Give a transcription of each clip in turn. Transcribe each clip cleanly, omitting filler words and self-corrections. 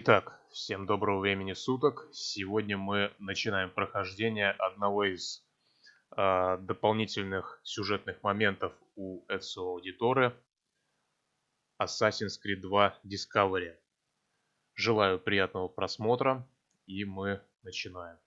Итак, всем доброго времени суток. Сегодня мы начинаем прохождение одного из дополнительных сюжетных моментов у Ezio Auditore Assassin's Creed 2 Discovery. Желаю приятного просмотра, и мы начинаем.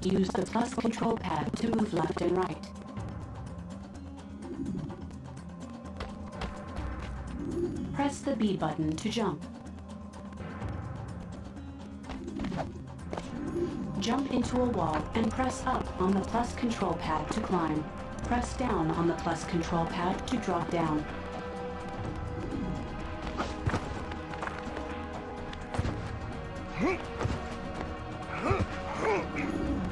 Use the plus control pad to move left and right. Press the B button to jump. Jump into a wall and press up on the plus control pad to climb. Press down on the plus control pad to drop down.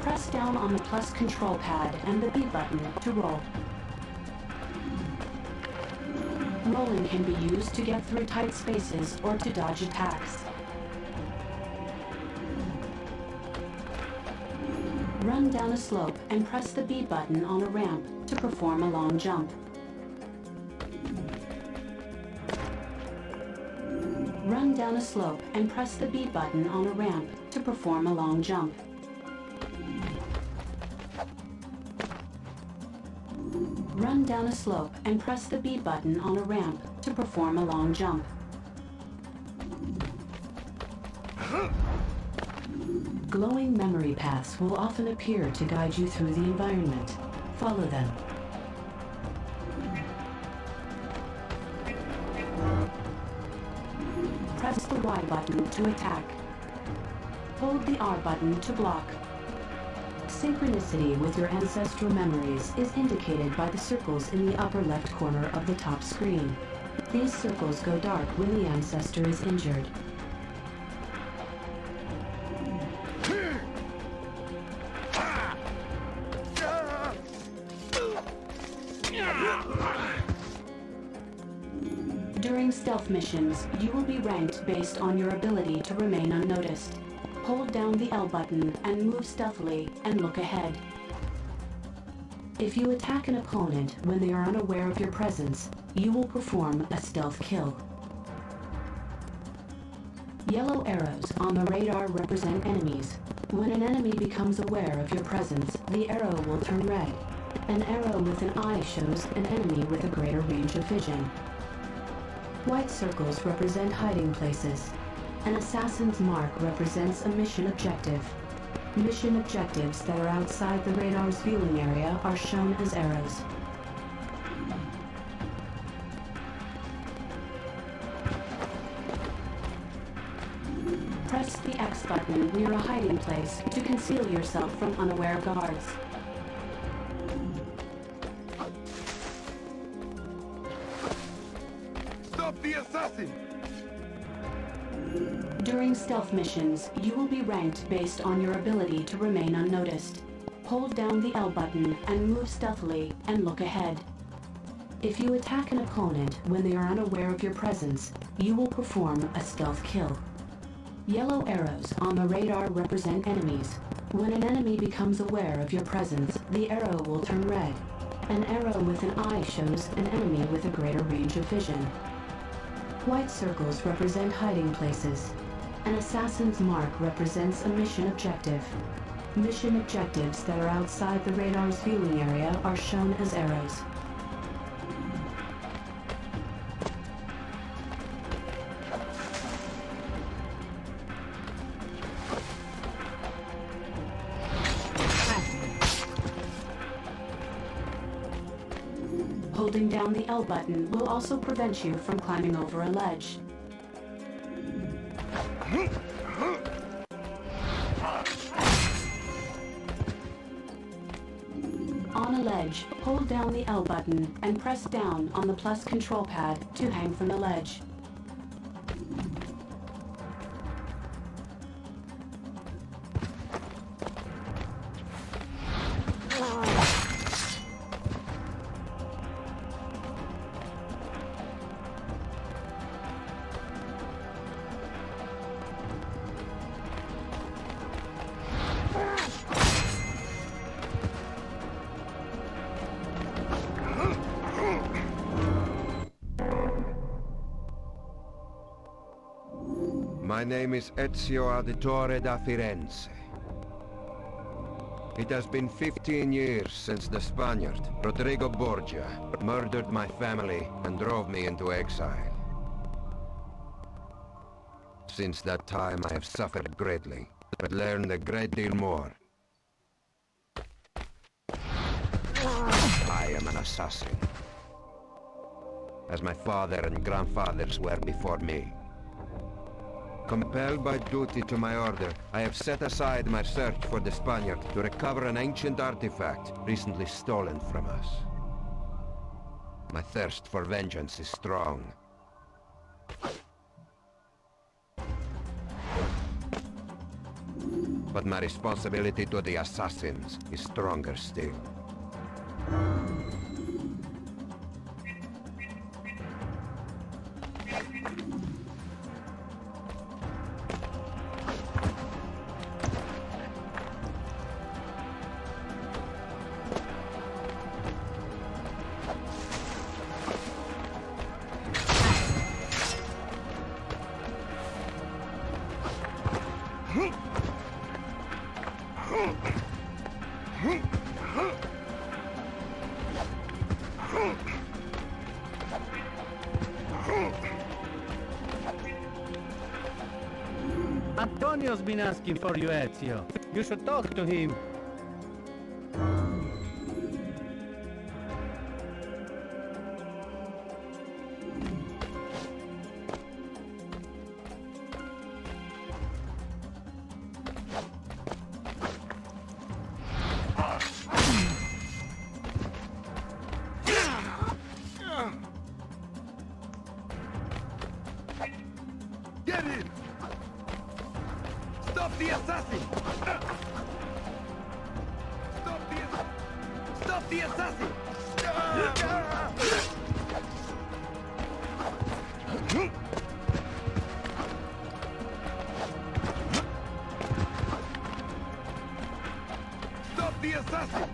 Press down on the plus control pad and the B button to roll. Rolling can be used to get through tight spaces or to dodge attacks. Run down a slope and press the B button on a ramp to perform a long jump. Run down a slope and press the B button on a ramp to perform a long jump. Run down a slope and press the B button on a ramp to perform a long jump. Glowing memory paths will often appear to guide you through the environment. Follow them. Press the Y button to attack. Hold the R button to block. Synchronicity with your ancestral memories is indicated by the circles in the upper left corner of the top screen. These circles go dark when the ancestor is injured. During stealth missions, you will be ranked based on your ability to remain unnoticed. Hold down the L button and move stealthily and look ahead. If you attack an opponent when they are unaware of your presence, you will perform a stealth kill. Yellow arrows on the radar represent enemies. When an enemy becomes aware of your presence, the arrow will turn red. An arrow with an eye shows an enemy with a greater range of vision. White circles represent hiding places. An assassin's mark represents a mission objective. Mission objectives that are outside the radar's viewing area are shown as arrows. Press the X button near a hiding place to conceal yourself from unaware guards. Stop the assassin! During stealth missions, you will be ranked based on your ability to remain unnoticed. Hold down the L button and move stealthily and look ahead. If you attack an opponent when they are unaware of your presence, you will perform a stealth kill. Yellow arrows on the radar represent enemies. When an enemy becomes aware of your presence, the arrow will turn red. An arrow with an eye shows an enemy with a greater range of vision. White circles represent hiding places. An assassin's mark represents a mission objective. Mission objectives that are outside the radar's viewing area are shown as arrows. Holding down the L button will also prevent you from climbing over a ledge. On a ledge, hold down the L button and press down on the plus control pad to hang from the ledge. My name is Ezio Auditore da Firenze. It has been 15 years since the Spaniard, Rodrigo Borgia, murdered my family and drove me into exile. Since that time I have suffered greatly, but learned a great deal more. I am an assassin, as my father and grandfathers were before me. Compelled by duty to my order, I have set aside my search for the Spaniard to recover an ancient artifact recently stolen from us. My thirst for vengeance is strong. But my responsibility to the assassins is stronger still. Antonio's been asking for you, Ezio. You should talk to him. Get in! Stop the assassin! Stop the assassin! Stop the assassin!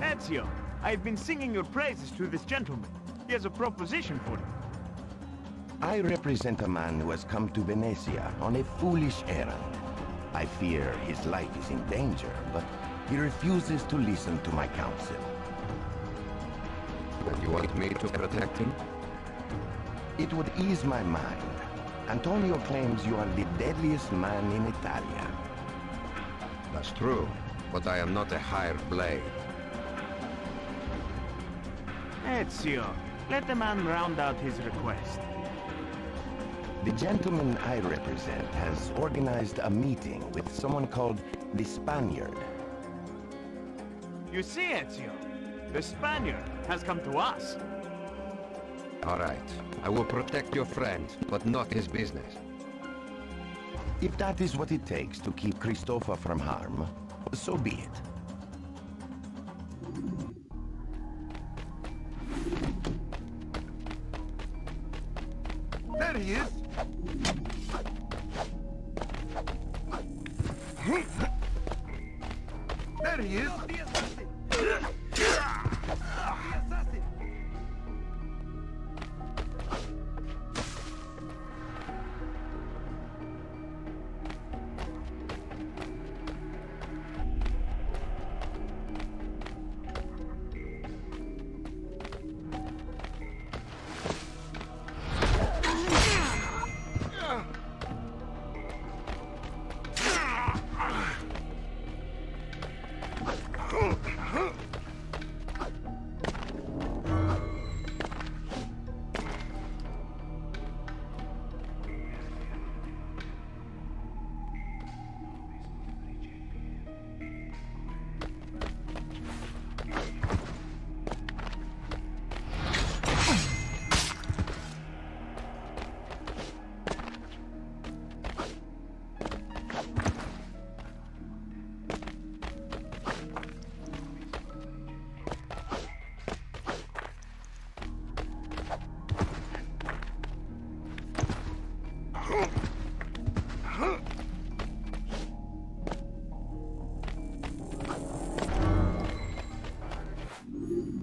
Ezio, I've been singing your praises to this gentleman. He has a proposition for you. I represent a man who has come to Venezia on a foolish errand. I fear his life is in danger, but he refuses to listen to my counsel. And you want me to protect him? It would ease my mind. Antonio claims you are the deadliest man in Italia. That's true, but I am not a hired blade. Ezio, let the man round out his request. The gentleman I represent has organized a meeting with someone called the Spaniard. You see, Ezio, the Spaniard has come to us. All right, I will protect your friend, but not his business. If that is what it takes to keep Christopher from harm, so be it. There he is! There he is! The assassin! The assassin!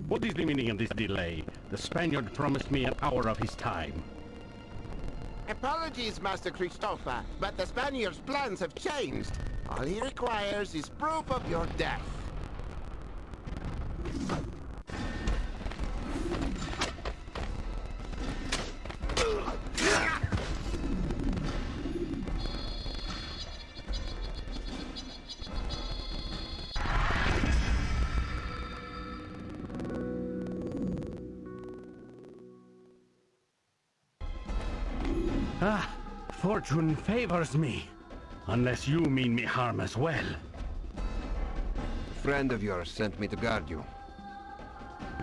What is the meaning of this delay? The Spaniard promised me an hour of his time. Apologies, Master Christopher, but the Spaniard's plans have changed. All he requires is proof of your death. Ah, fortune favors me. Unless you mean me harm as well. A friend of yours sent me to guard you.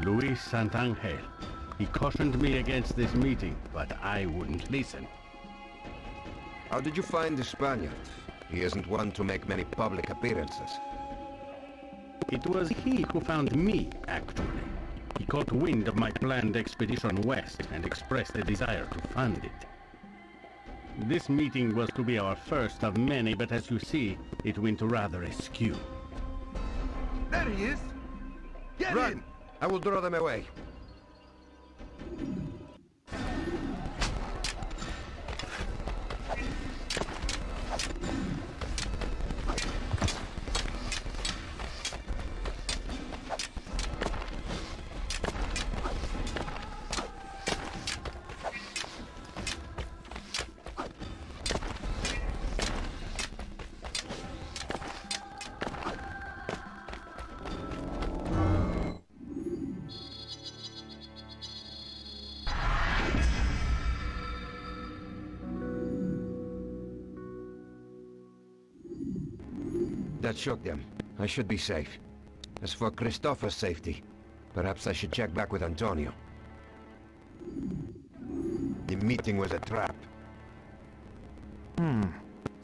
Luis Santangel. He cautioned me against this meeting, but I wouldn't listen. How did you find the Spaniard? He isn't one to make many public appearances. It was he who found me, actually. He caught wind of my planned expedition west and expressed a desire to fund it. This meeting was to be our first of many, but as you see, it went rather askew. There he is! Get Run! in! I will draw them away. That shook them. I should be safe. As for Christopher's safety, perhaps I should check back with Antonio. The meeting was a trap.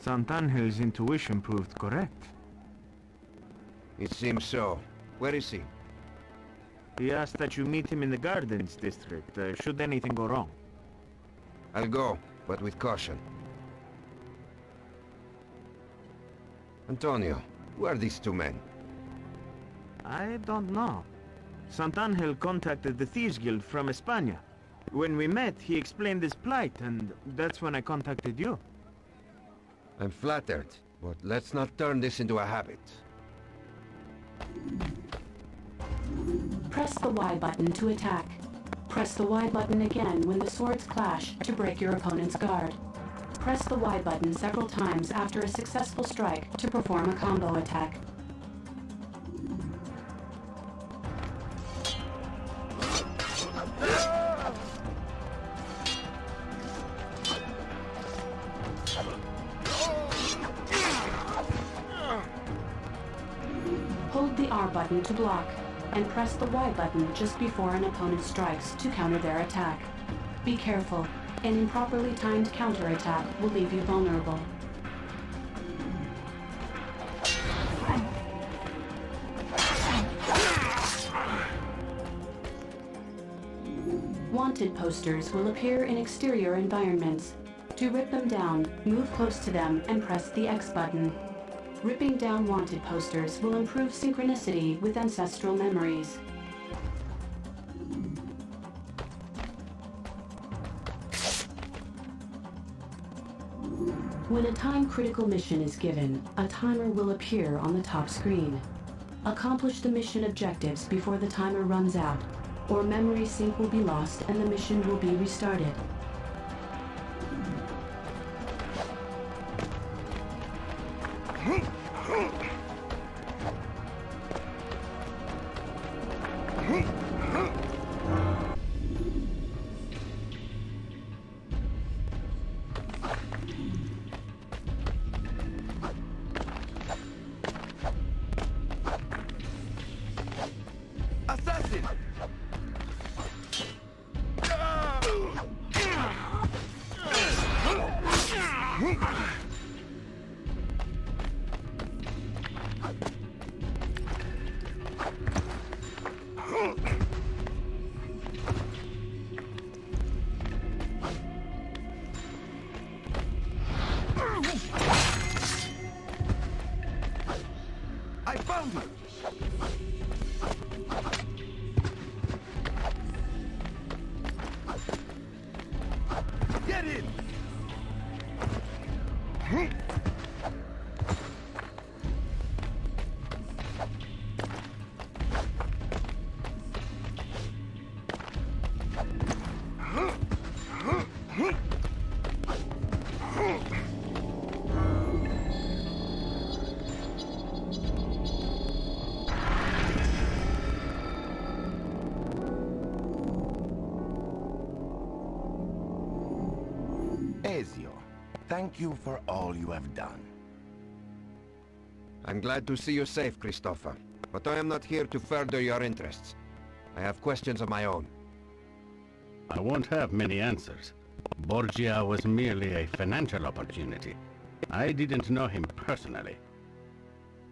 Santangel's intuition proved correct. It seems so. Where is he? He asked that you meet him in the Gardens district, should anything go wrong. I'll go, but with caution. Antonio, who are these two men? I don't know. Santangel contacted the Thieves Guild from España. When we met, he explained his plight, and that's when I contacted you. I'm flattered, but let's not turn this into a habit. Press the Y button to attack. Press the Y button again when the swords clash to break your opponent's guard. Press the Y button several times after a successful strike to perform a combo attack. Hold the R button to block, and press the Y button just before an opponent strikes to counter their attack. Be careful. An improperly timed counterattack will leave you vulnerable. Wanted posters will appear in exterior environments. To rip them down, move close to them and press the X button. Ripping down wanted posters will improve synchronicity with ancestral memories. When a time-critical mission is given, a timer will appear on the top screen. Accomplish the mission objectives before the timer runs out, or memory sync will be lost and the mission will be restarted. Assassin! I found it! Get in! Ezio, thank you for all you have done. I'm glad to see you safe, Christopher. But I am not here to further your interests. I have questions of my own. I won't have many answers. Borgia was merely a financial opportunity. I didn't know him personally.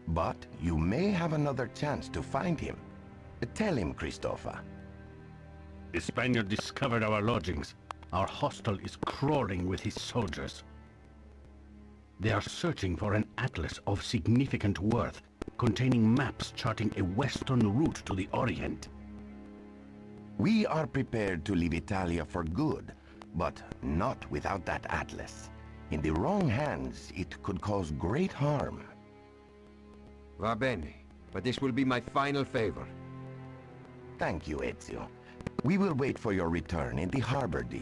But you may have another chance to find him. Tell him, Christopher. The Spaniard discovered our lodgings. Our hostel is crawling with his soldiers. They are searching for an atlas of significant worth, containing maps charting a western route to the Orient. We are prepared to leave Italia for good, but not without that atlas. In the wrong hands, it could cause great harm. Va bene, but this will be my final favor. Thank you, Ezio. We will wait for your return in the harbor deep.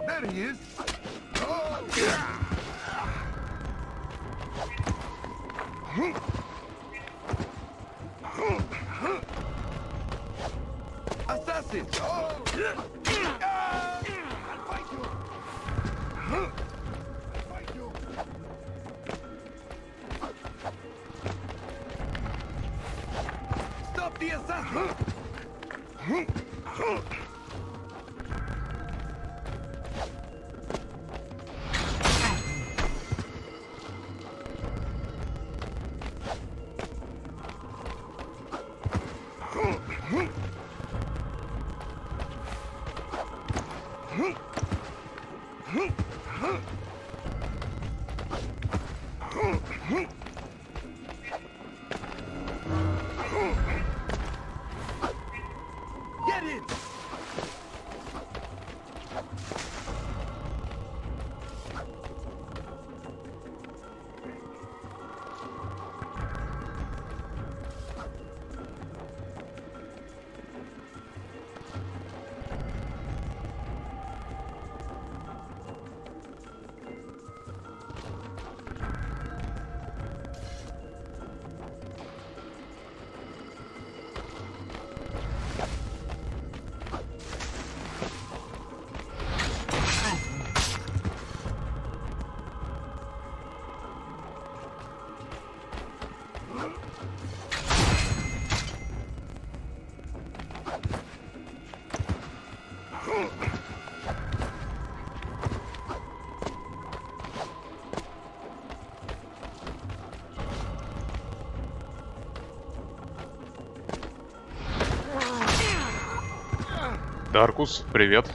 There he is! Oh, yeah. Assassin! Oh. I'll fight you! I'll fight you! Stop the assassin! Get in! Даркус, привет.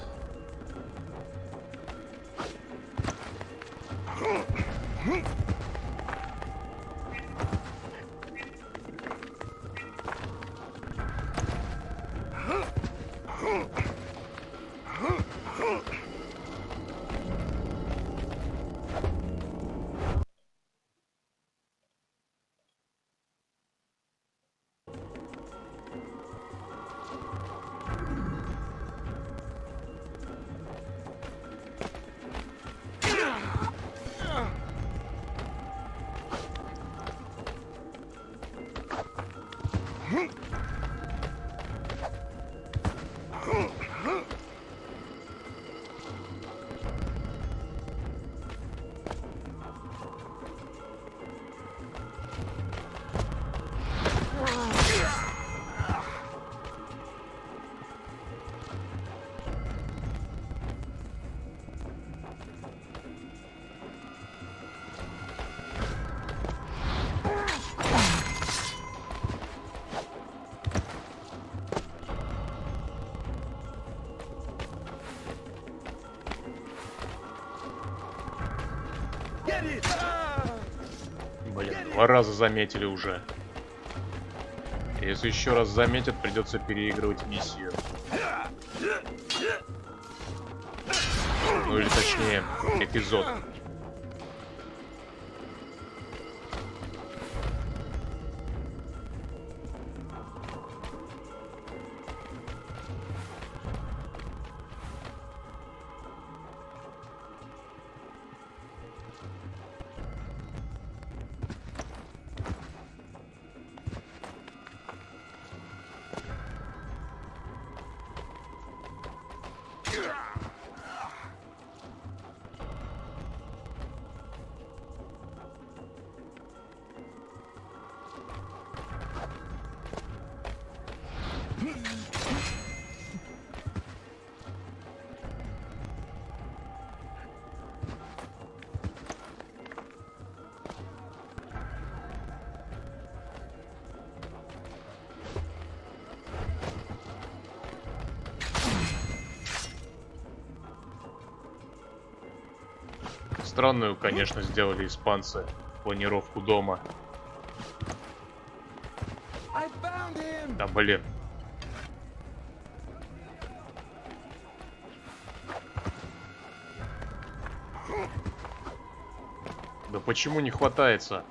Блин, 2 раза заметили уже. Если еще раз заметят, придется переигрывать миссию. Ну или точнее, эпизод. Странную, конечно, сделали испанцы планировку дома. Да блин. Да почему не хватается?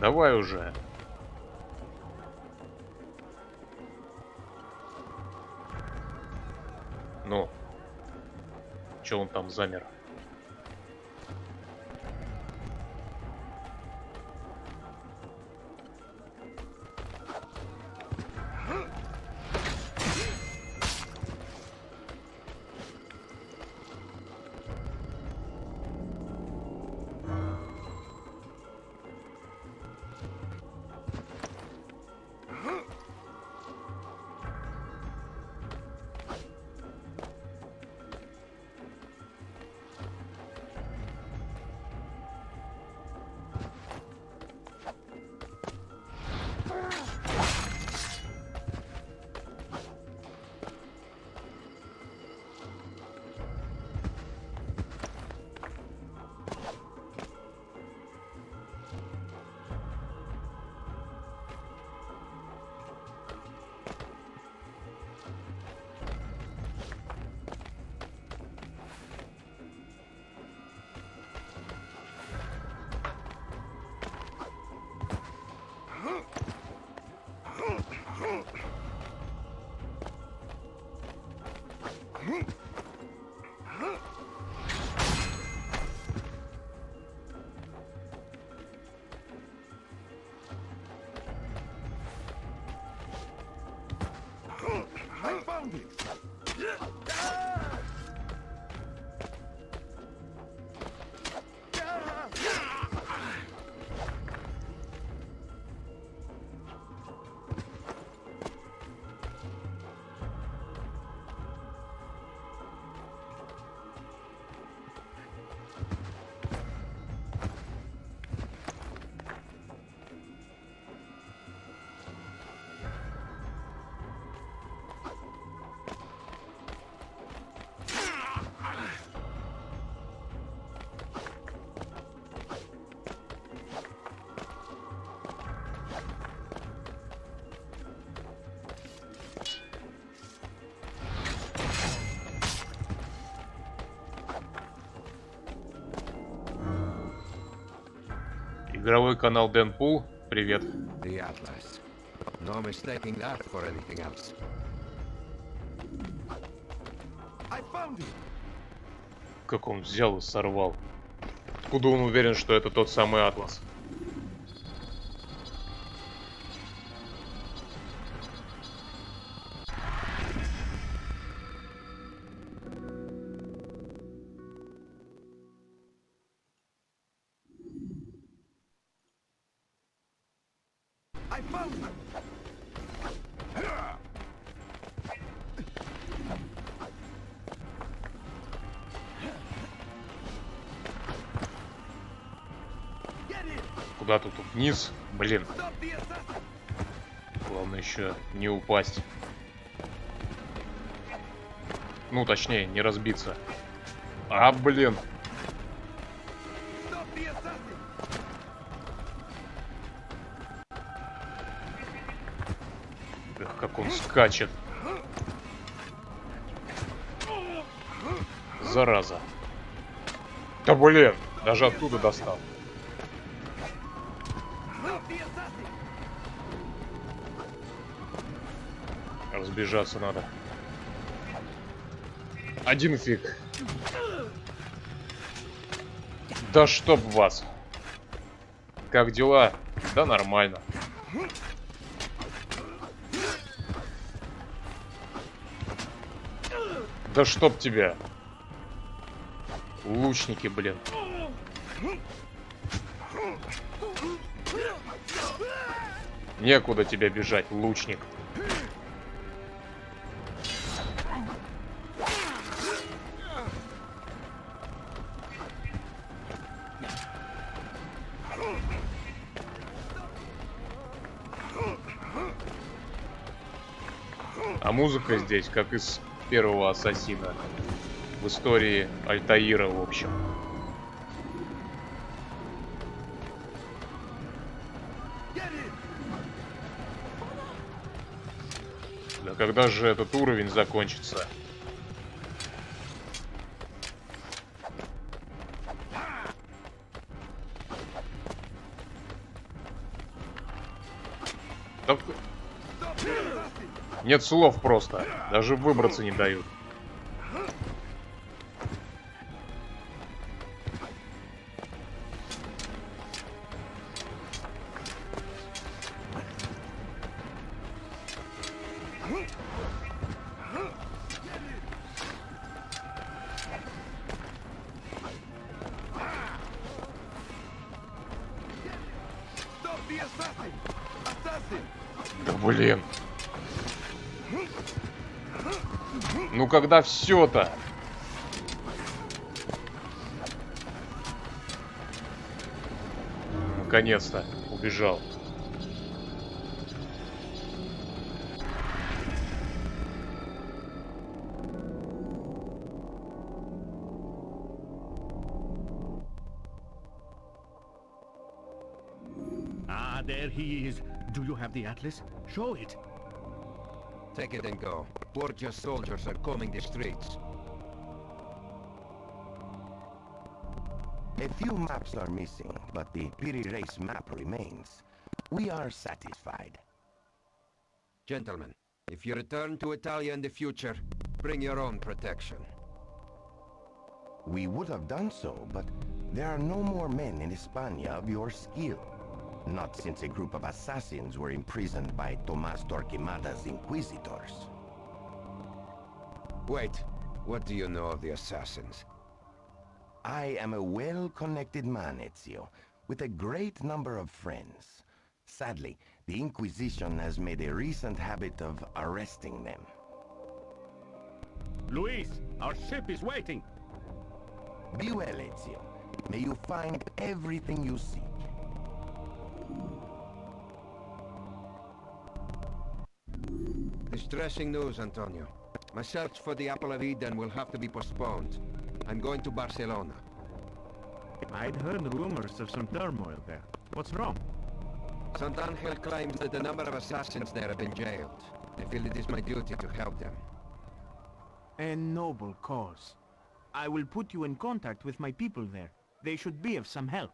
Давай уже. Ну. Че он там замер? Игровой канал Tenchu, привет. The Atlas. No mistaking that for anything else. Как он взял и сорвал? Откуда он уверен, что это тот самый Атлас? Куда тут вниз? Блин. Главное еще не упасть. Ну, точнее, не разбиться. А, блин. Эх, как он скачет. Зараза. Да блин, даже оттуда достал. Разбежаться надо. Один фиг. Да чтоб вас. Как дела? Да нормально. Да чтоб тебя. Лучники, блин. Некуда тебе бежать, лучник. А музыка здесь, как из первого Ассасина. В истории Альтаира, в общем. Да когда же этот уровень закончится? Да... Нет слов просто. Даже выбраться не дают. Да блин. Ну когда все-то? Наконец-то убежал. Ah, there he is. Do you have the atlas? Show it. Take it and go. Borgia's soldiers are combing the streets. A few maps are missing, but the Piri race map remains. We are satisfied. Gentlemen, if you return to Italia in the future, bring your own protection. We would have done so, but there are no more men in Hispania of your skill. Not since a group of assassins were imprisoned by Tomás Torquemada's inquisitors. Wait, what do you know of the assassins? I am a well-connected man, Ezio, with a great number of friends. Sadly, the Inquisition has made a recent habit of arresting them. Luis, our ship is waiting. Be well, Ezio. May you find everything you seek. Distressing news, Antonio. My search for the Apple of Eden will have to be postponed. I'm going to Barcelona. I'd heard rumors of some turmoil there. What's wrong? Sant'Angel claims that a number of assassins there have been jailed. I feel it is my duty to help them. A noble cause. I will put you in contact with my people there. They should be of some help.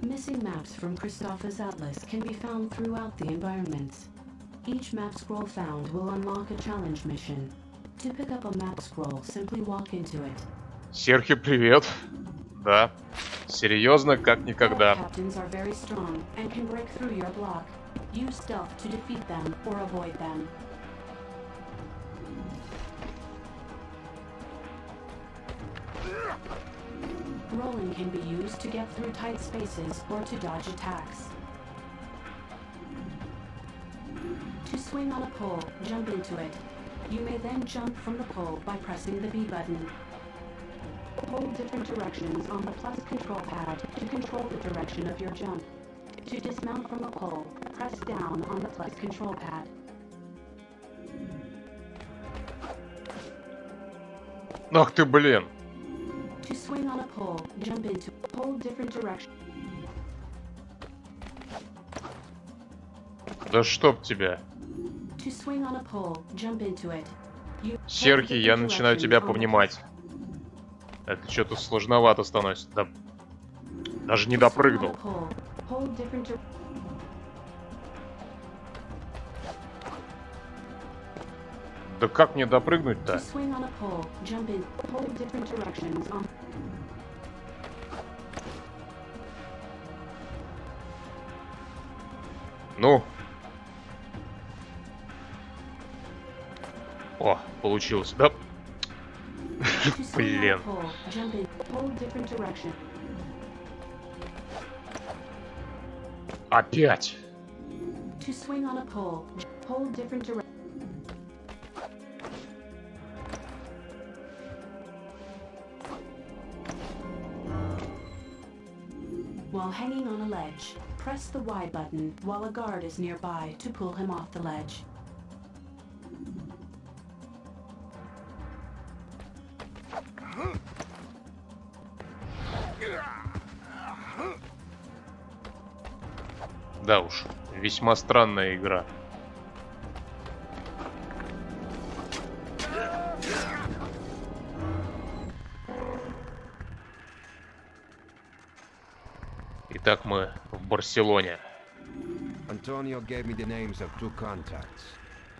Missing maps from Christopher's atlas can be found throughout the environments. Each map scroll found will unlock a challenge mission. To pick up a map scroll, simply walk into it. Серхи, привет. Да. Серьезно, как никогда. Captains are very strong and can break through your block. Use stealth to defeat them or avoid them. Rolling can be used to get through tight spaces or to dodge attacks. To swing on a pole, jump into it. You may then jump from the pole by pressing the B button. Hold different directions on the plus control pad to control the direction of your jump. To dismount from a pole, press down on the plus control pad. Ах ты, блин. To swing on a pole, jump into hold different directions. Да чтоб тебя. To swing on a pole, jump into it. Серхи, я начинаю тебя понимать. Это что-то сложновато становится. Да... Даже не допрыгнул. Да как мне допрыгнуть-то? Ну. О, получилось. Да. Блин. Опять. While hanging on a ledge, press the Y button while a guard is nearby to pull him off the ledge. Да уж, весьма странная игра. Итак, мы в Барселоне. Antonio gave me the names of 2 contacts.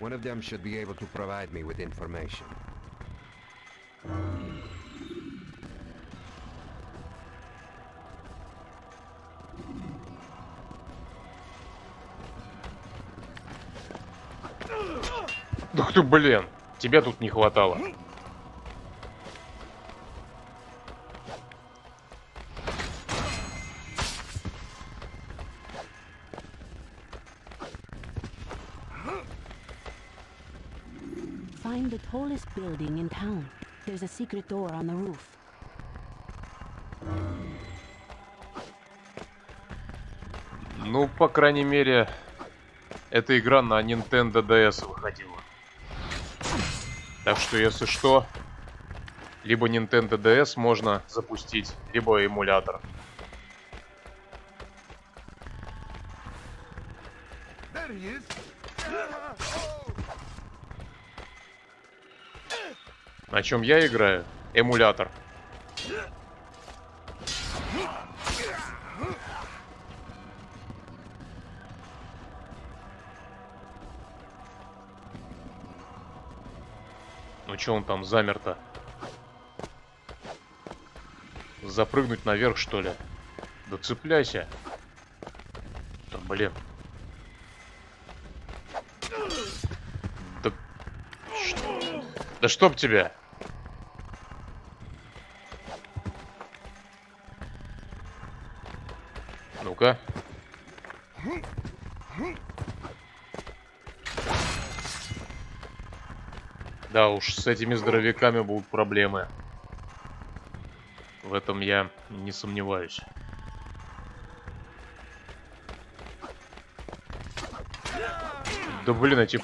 One of them should be able to provide me with information. Ух ты, блин, тебя тут не хватало. Find the tallest building in town. There's a secret door on the roof. Ну, по крайней мере, эта игра на Nintendo DS выходила. Так что, если что, либо Nintendo DS можно запустить, либо эмулятор. На чем я играю? Эмулятор. Ну чё он там замер-то? Запрыгнуть наверх, что ли? Да цепляйся. Да блин. Да... Да чтоб тебя! Ну-ка. Да уж, с этими здоровяками будут проблемы. В этом я не сомневаюсь. Да блин, эти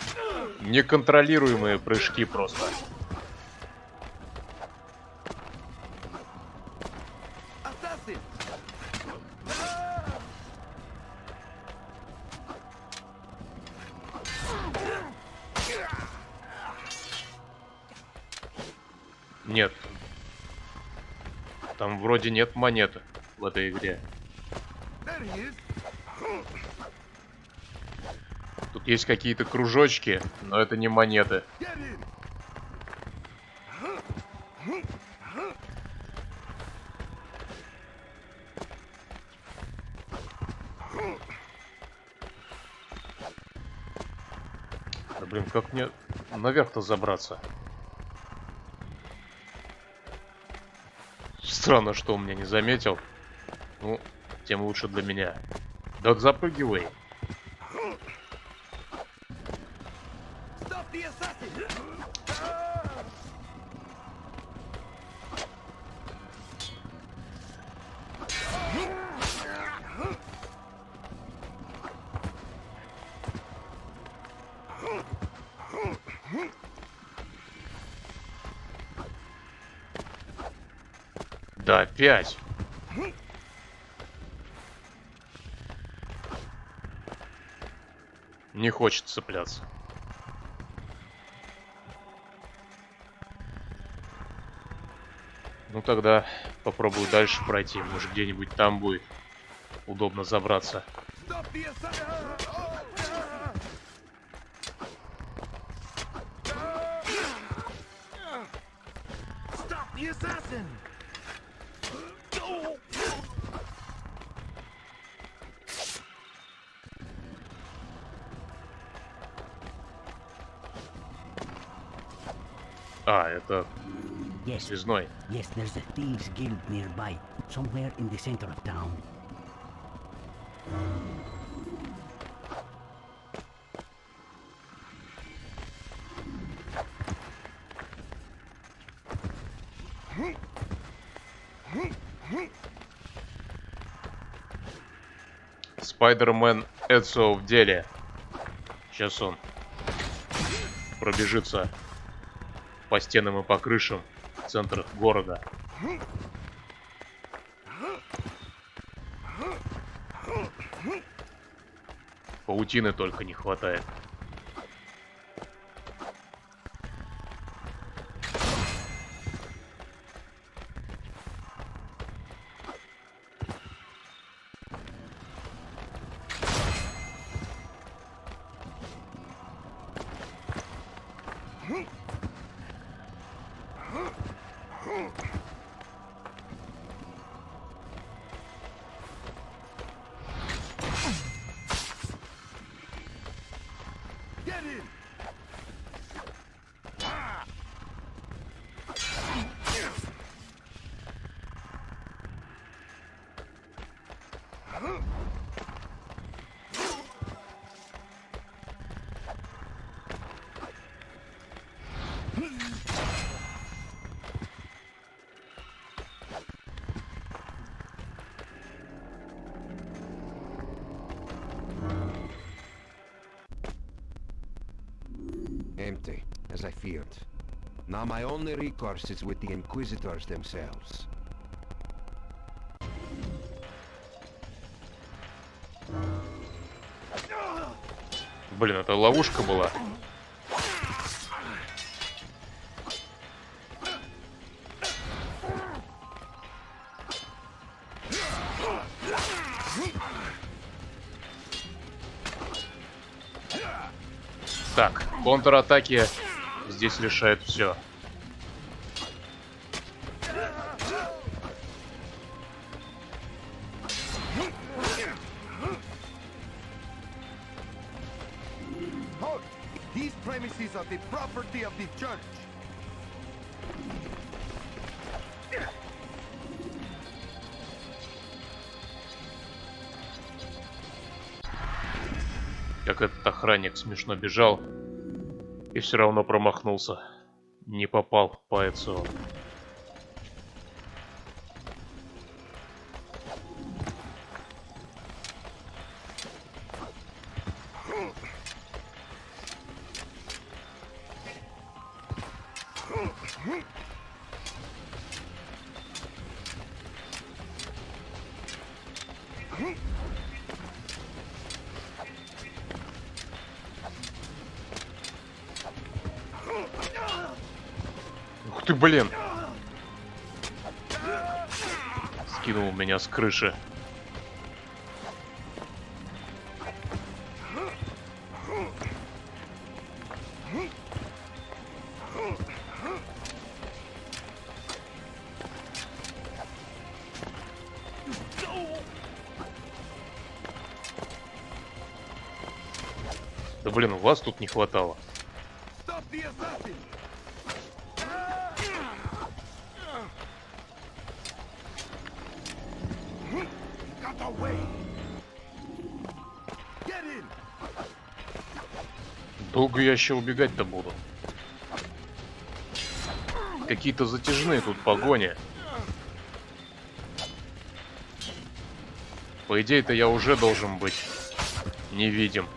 неконтролируемые прыжки просто. Нет. Там вроде нет монеты в этой игре. Тут есть какие-то кружочки, но это не монеты. Да блин, как мне наверх-то забраться? Странно, что он меня не заметил. Ну, тем лучше для меня. Да вот запрыгивай. Да опять. Не хочет цепляться. Ну тогда попробую дальше пройти. Может, где-нибудь там будет удобно забраться. Stop the assassin! А, это Yes, связной. yes, there's a thieves guild nearby, somewhere in the center of town. Спайдермен Эдсо в деле. Сейчас он пробежится по стенам и по крышам в центрах города. Паутины только не хватает. Get in! Empty, as I feared. Now my only recourse is with the Inquisitors themselves. Блин, это ловушка была. Так, контратаки здесь решает все. Halt! These premises are the property of the church. Как этот охранник смешно бежал и все равно промахнулся. Не попал по Эдсо. Ух ты, блин! Скинул меня с крыши. Да блин, вас тут не хватало. Stop the assassin! Got away! Get in! Долго я еще убегать-то буду. Какие-то затяжные тут погони. По идее-то я уже должен быть невидим.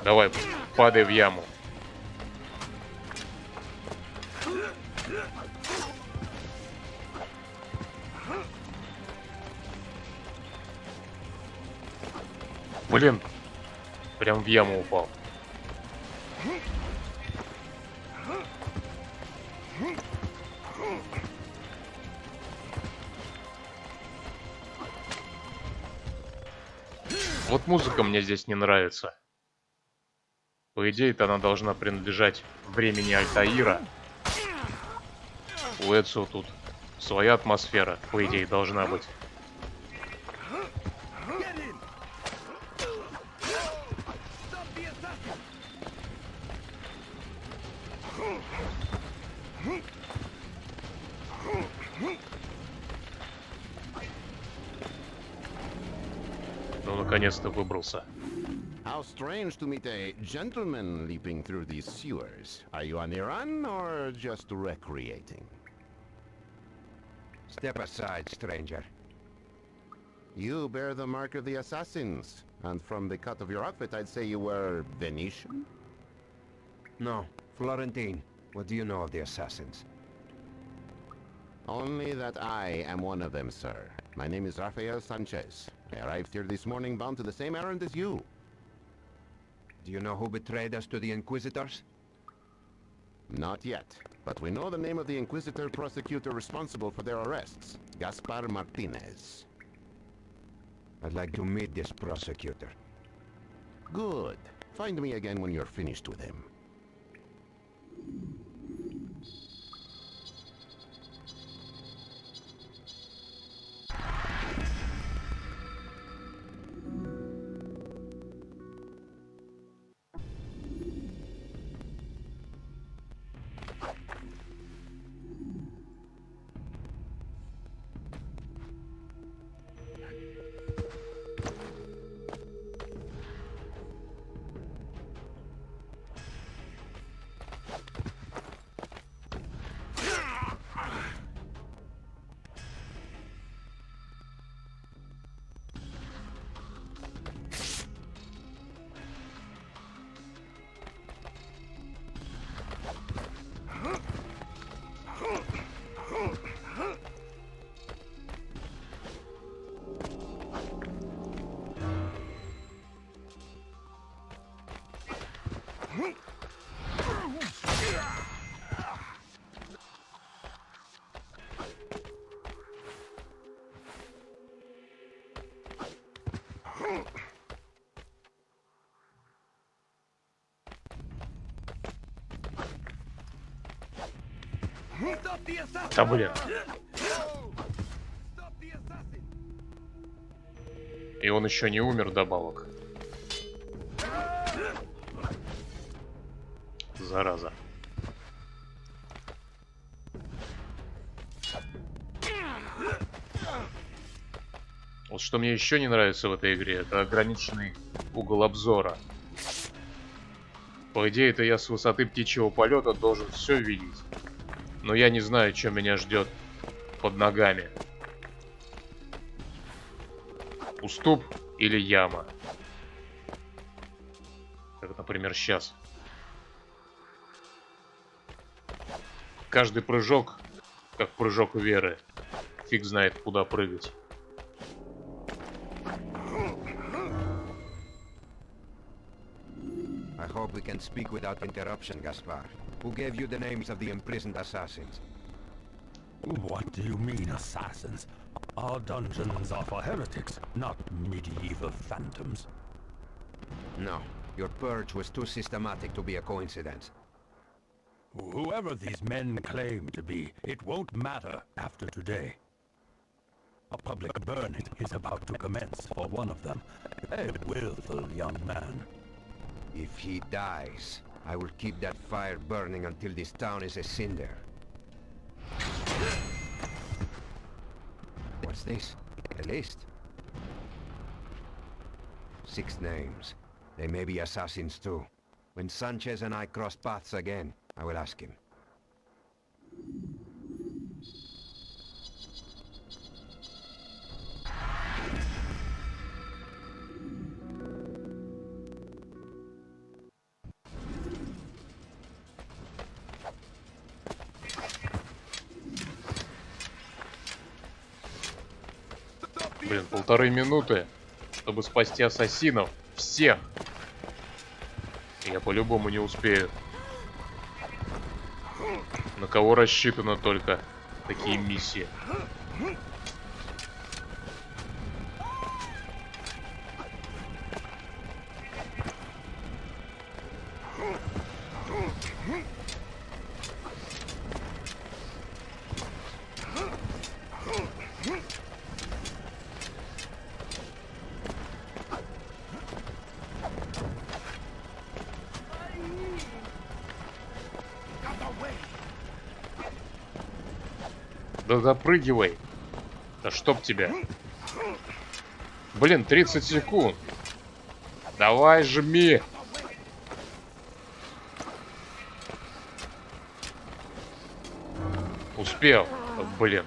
Давай, падай в яму. Блин, прям в яму упал. Вот музыка мне здесь не нравится. По идее-то она должна принадлежать времени Альтаира. У Эцио тут своя атмосфера, по идее, должна быть. Ну, наконец-то выбрался. How strange to meet a gentleman leaping through these sewers. Are you on the run or just recreating? Step aside, stranger. You bear the mark of the assassins. And from the cut of your outfit, I'd say you were Venetian? No, Florentine. What do you know of the assassins? Only that I am one of them, sir. My name is Rafael Sanchez. I arrived here this morning bound to the same errand as you. Do you know who betrayed us to the Inquisitors? Not yet, but we know the name of the Inquisitor prosecutor responsible for their arrests, Gaspar Martinez. I'd like to meet this prosecutor. Good. Find me again when you're finished with him. Да блин. И он еще не умер вдобавок. Зараза. Вот что мне еще не нравится в этой игре, это ограниченный угол обзора. По идее, это я с высоты птичьего полета должен все видеть. Но я не знаю, что меня ждет под ногами. Уступ или яма. Как, например, сейчас. Каждый прыжок, как прыжок веры. Фиг знает, куда прыгать. I hope we can speak without interruption, Gaspar. Who gave you the names of the imprisoned assassins? What do you mean, assassins? Our dungeons are for heretics, not medieval phantoms. No, your purge was too systematic to be a coincidence. Whoever these men claim to be, it won't matter after today. A public burning is about to commence for one of them. A willful young man. If he dies, I will keep that fire burning until this town is a cinder. What's this? A list? 6 names. They may be assassins too. When Sanchez and I cross paths again, I will ask him. Блин, 1,5 минуты, чтобы спасти ассасинов. Всех. Я по-любому не успею. На кого рассчитано только такие миссии? Да запрыгивай. Да чтоб тебя. Блин, 30 секунд. Давай, жми. Успел. Блин.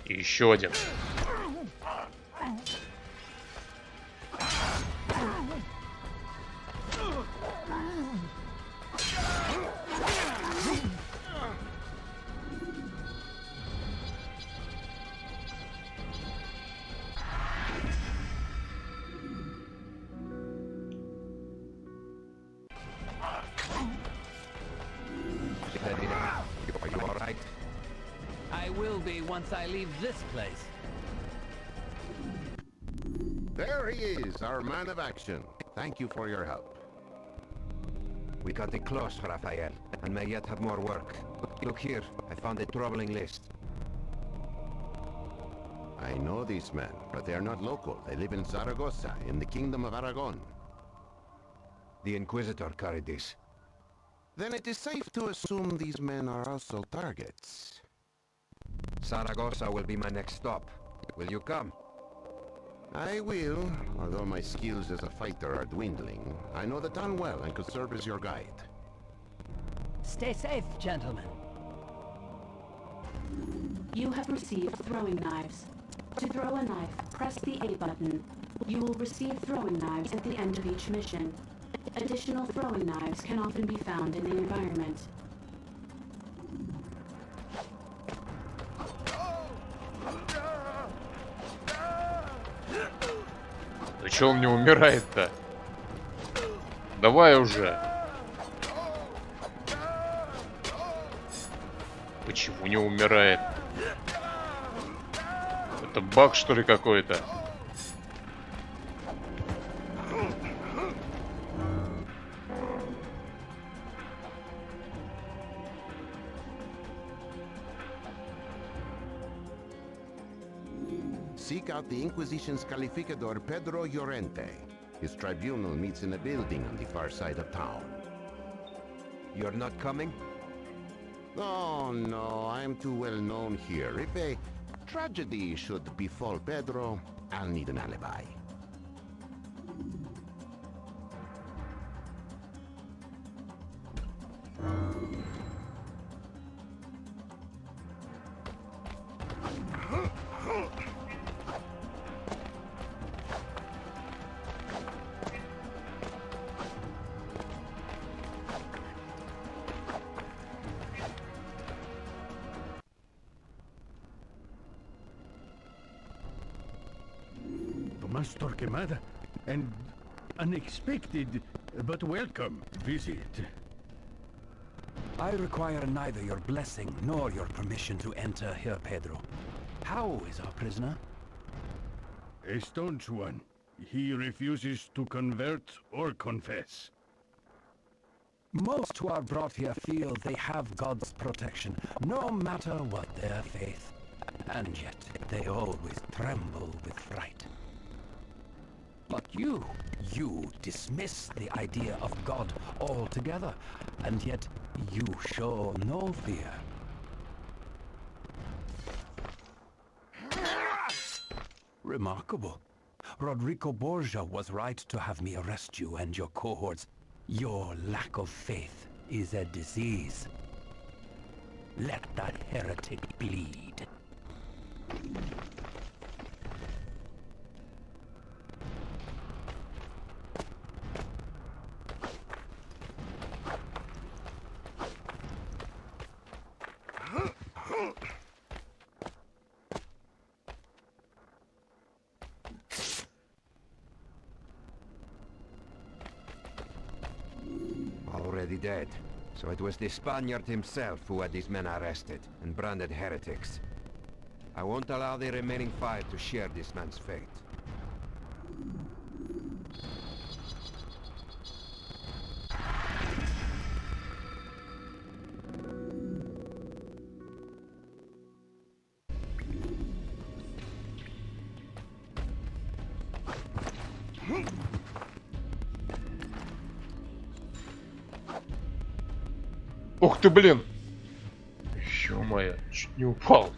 И еще один. I will be once I leave this place. There he is, our man of action. Thank you for your help. We got it close, Rafael, and may yet have more work. Look here, I found a troubling list. I know these men, but they are not local. They live in Zaragoza, in the Kingdom of Aragon. The Inquisitor carried this. Then it is safe to assume these men are also targets. Zaragoza will be my next stop. Will you come? I will, although my skills as a fighter are dwindling. I know the town well and could serve as your guide. Stay safe, gentlemen. You have received throwing knives. To throw a knife, press the A button. You will receive throwing knives at the end of each mission. Additional throwing knives can often be found in the environment. Да чё он не умирает-то? Давай уже. Почему не умирает? Это баг, что ли, какой-то? Seek out the Inquisition's calificador Pedro Llorente. His tribunal meets in a building on the far side of town. You're not coming? Oh no, I'm too well known here. If a tragedy should befall Pedro, I'll need an alibi. Tomas Torquemada, an unexpected but welcome visit. I require neither your blessing nor your permission to enter here, Pedro. How is our prisoner? A staunch one. He refuses to convert or confess. Most who are brought here feel they have God's protection, no matter what their faith. And yet, they always tremble with fright. But you dismiss the idea of God altogether, and yet you show no fear. Remarkable. Rodrigo Borgia was right to have me arrest you and your cohorts. Your lack of faith is a disease. Let that heretic bleed. Already dead. So it was the Spaniard himself who had these men arrested and branded heretics. I won't allow the remaining 5 to share this man's fate. Ух ты, блин! Ё-моё, чуть не упал.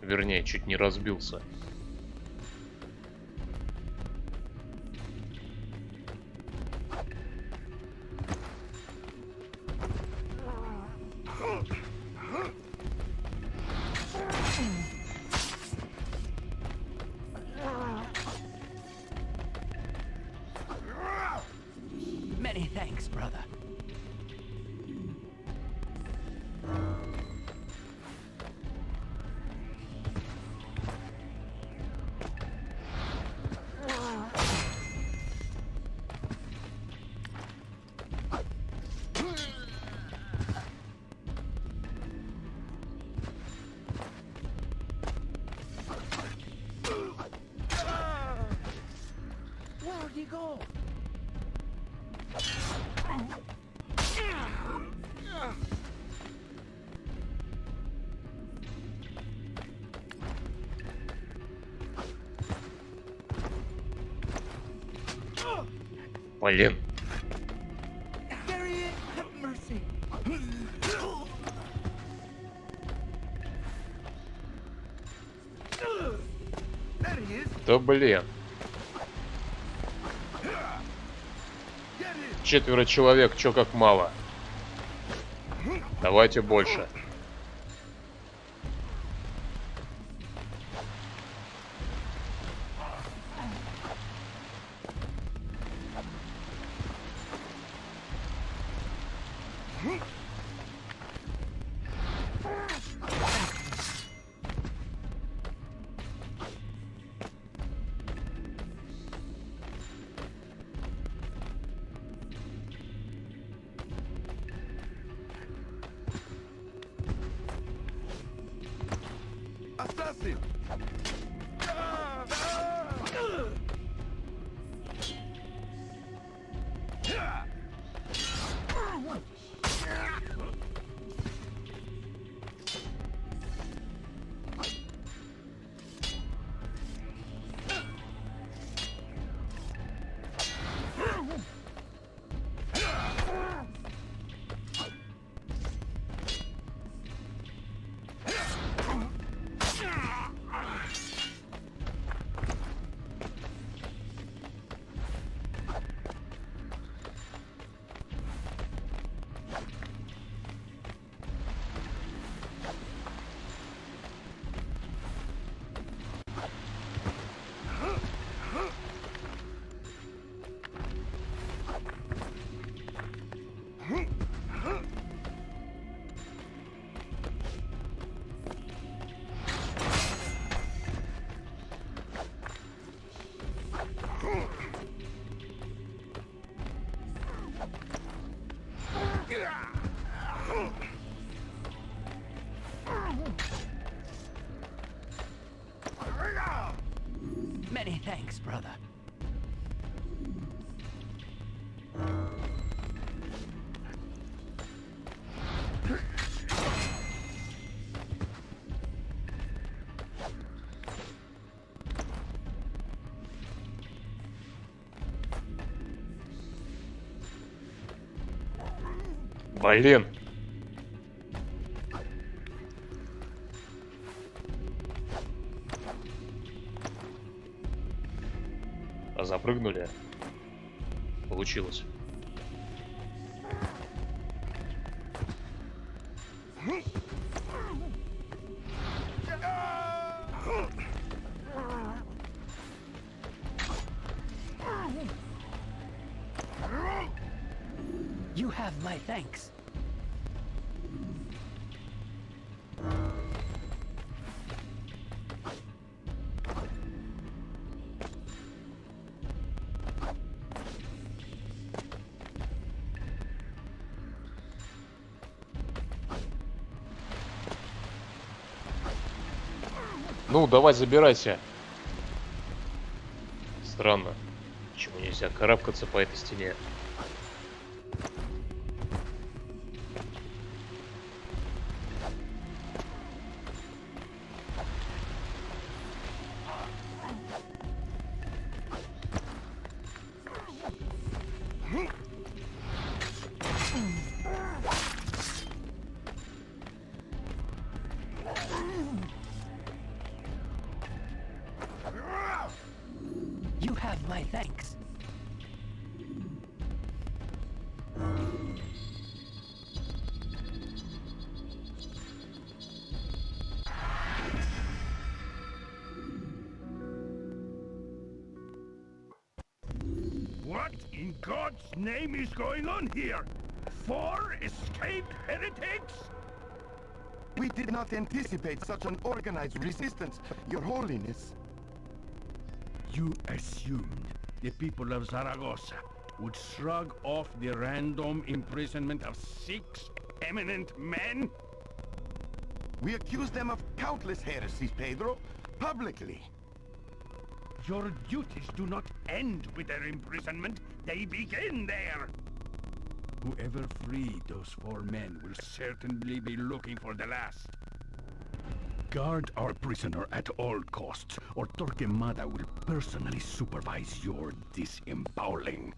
Вернее, чуть не разбился. Many thanks, brother. Where'd he go? Блин. There he is! Have mercy! There he is! Да блин. 4 человек, чё как мало. Давайте больше. Assassin! thanks, brother. Блин. А запрыгнули. Получилось. You have my thanks. Ну, давай, забирайся. Странно. Почему нельзя карабкаться по этой стене? You have my thanks. What in God's name is going on here? 4 escaped heretics? We did not anticipate such an organized resistance, Your Holiness. You assumed the people of Zaragoza would shrug off the random imprisonment of 6 eminent men? We accused them of countless heresies, Pedro, publicly. Your duties do not end with their imprisonment, they begin there. Whoever freed those 4 men will certainly be looking for the last. Guard our prisoner at all costs, or Torquemada will personally supervise your disemboweling.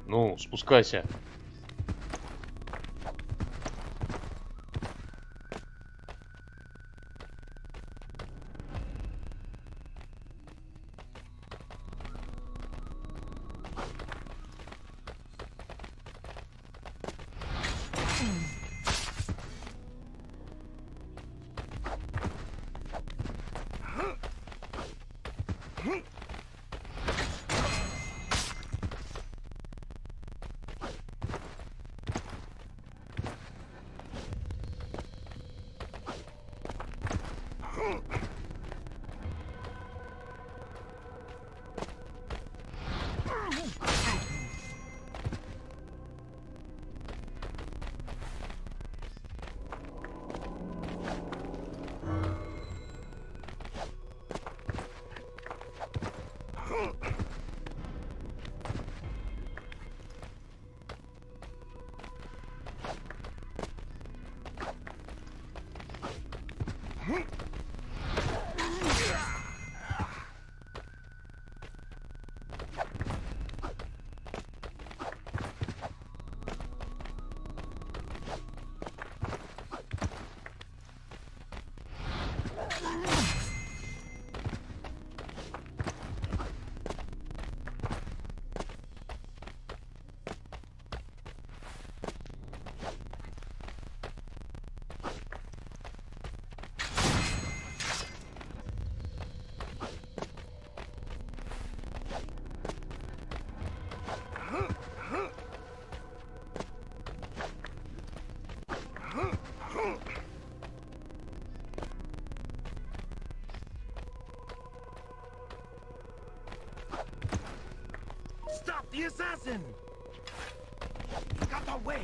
Ну, спускайся. Stop the assassin! Got away!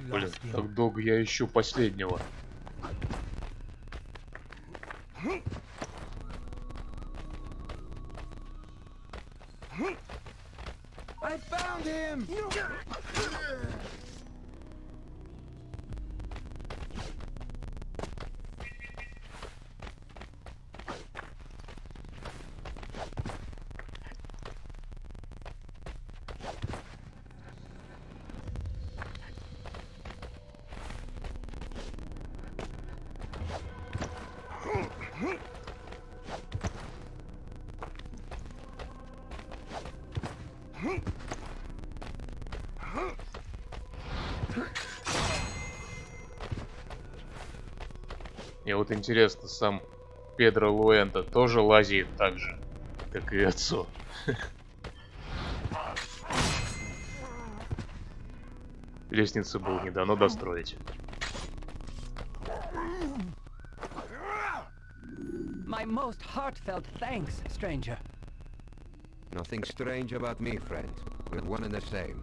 Блин, так долго я ищу последнего. I found him! Мне вот интересно, сам Педро Луэнто тоже лазит так же, как и отцу. Лестницы было не дано достроить. My most heartfelt thanks, stranger. Nothing strange about me, friend. We're one and the same.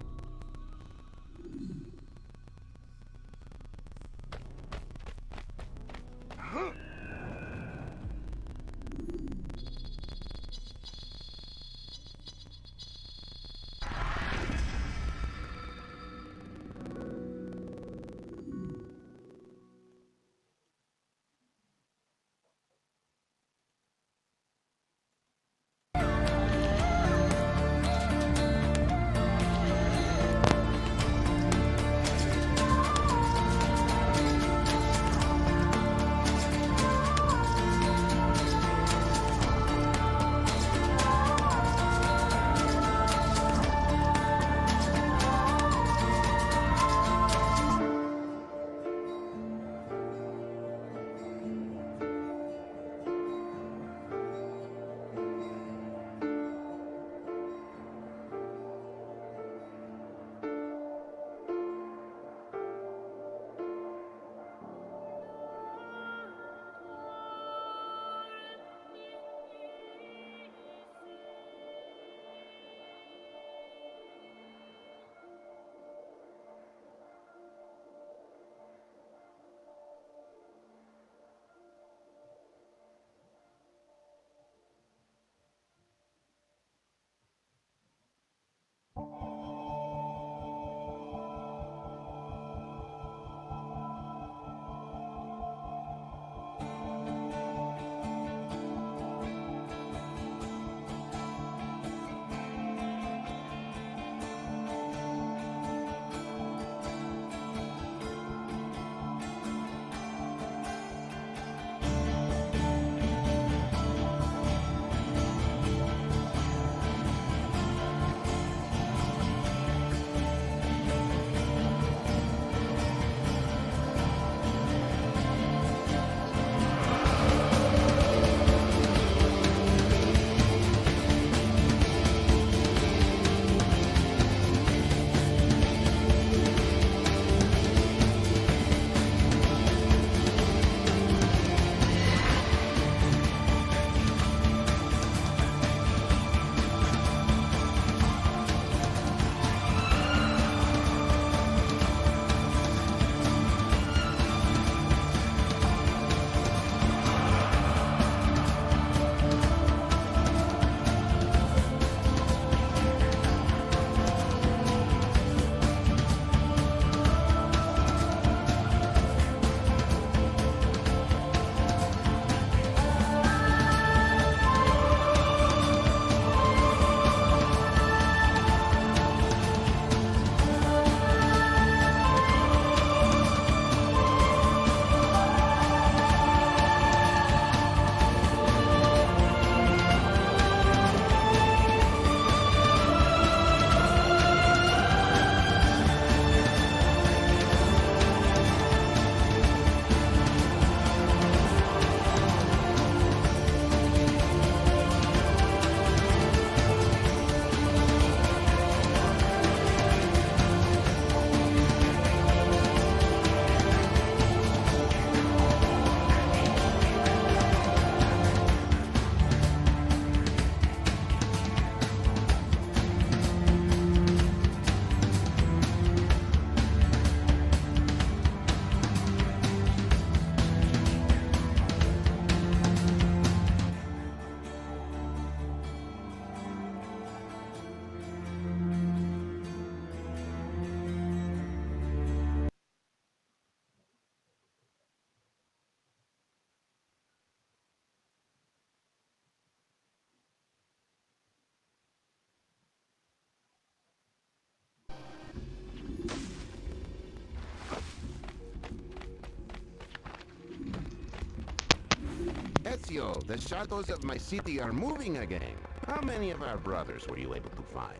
Ignacio, the shadows of my city are moving again. How many of our brothers were you able to find?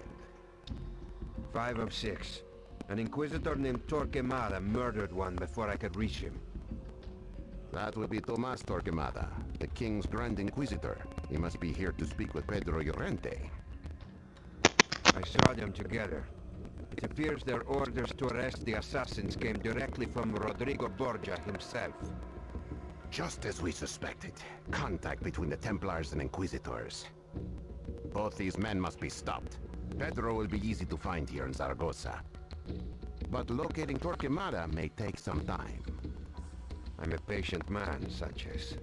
5 of 6. An inquisitor named Torquemada murdered one before I could reach him. That would be Tomas Torquemada, the king's Grand Inquisitor. He must be here to speak with Pedro Llorente. I saw them together. It appears their orders to arrest the assassins came directly from Rodrigo Borgia himself. Just as we suspected. Contact between the Templars and Inquisitors. Both these men must be stopped. Pedro will be easy to find here in Zaragoza. But locating Torquemada may take some time. I'm a patient man, Sanchez.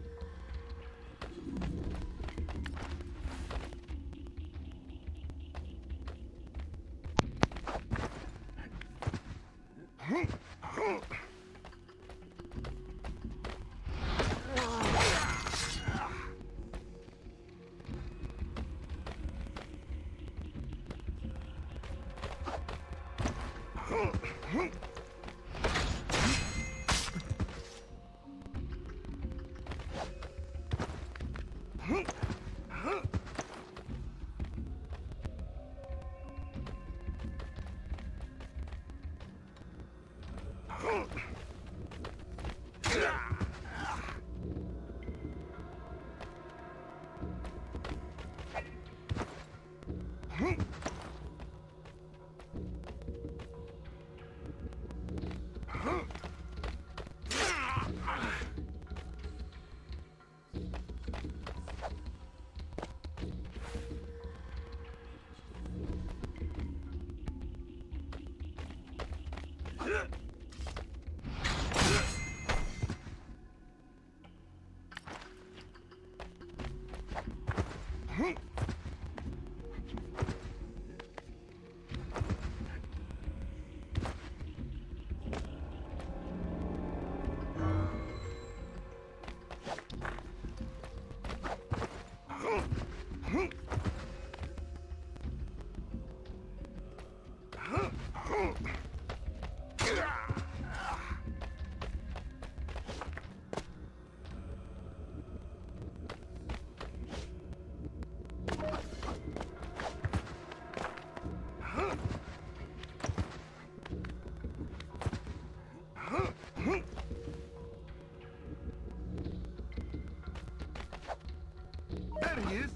There he is.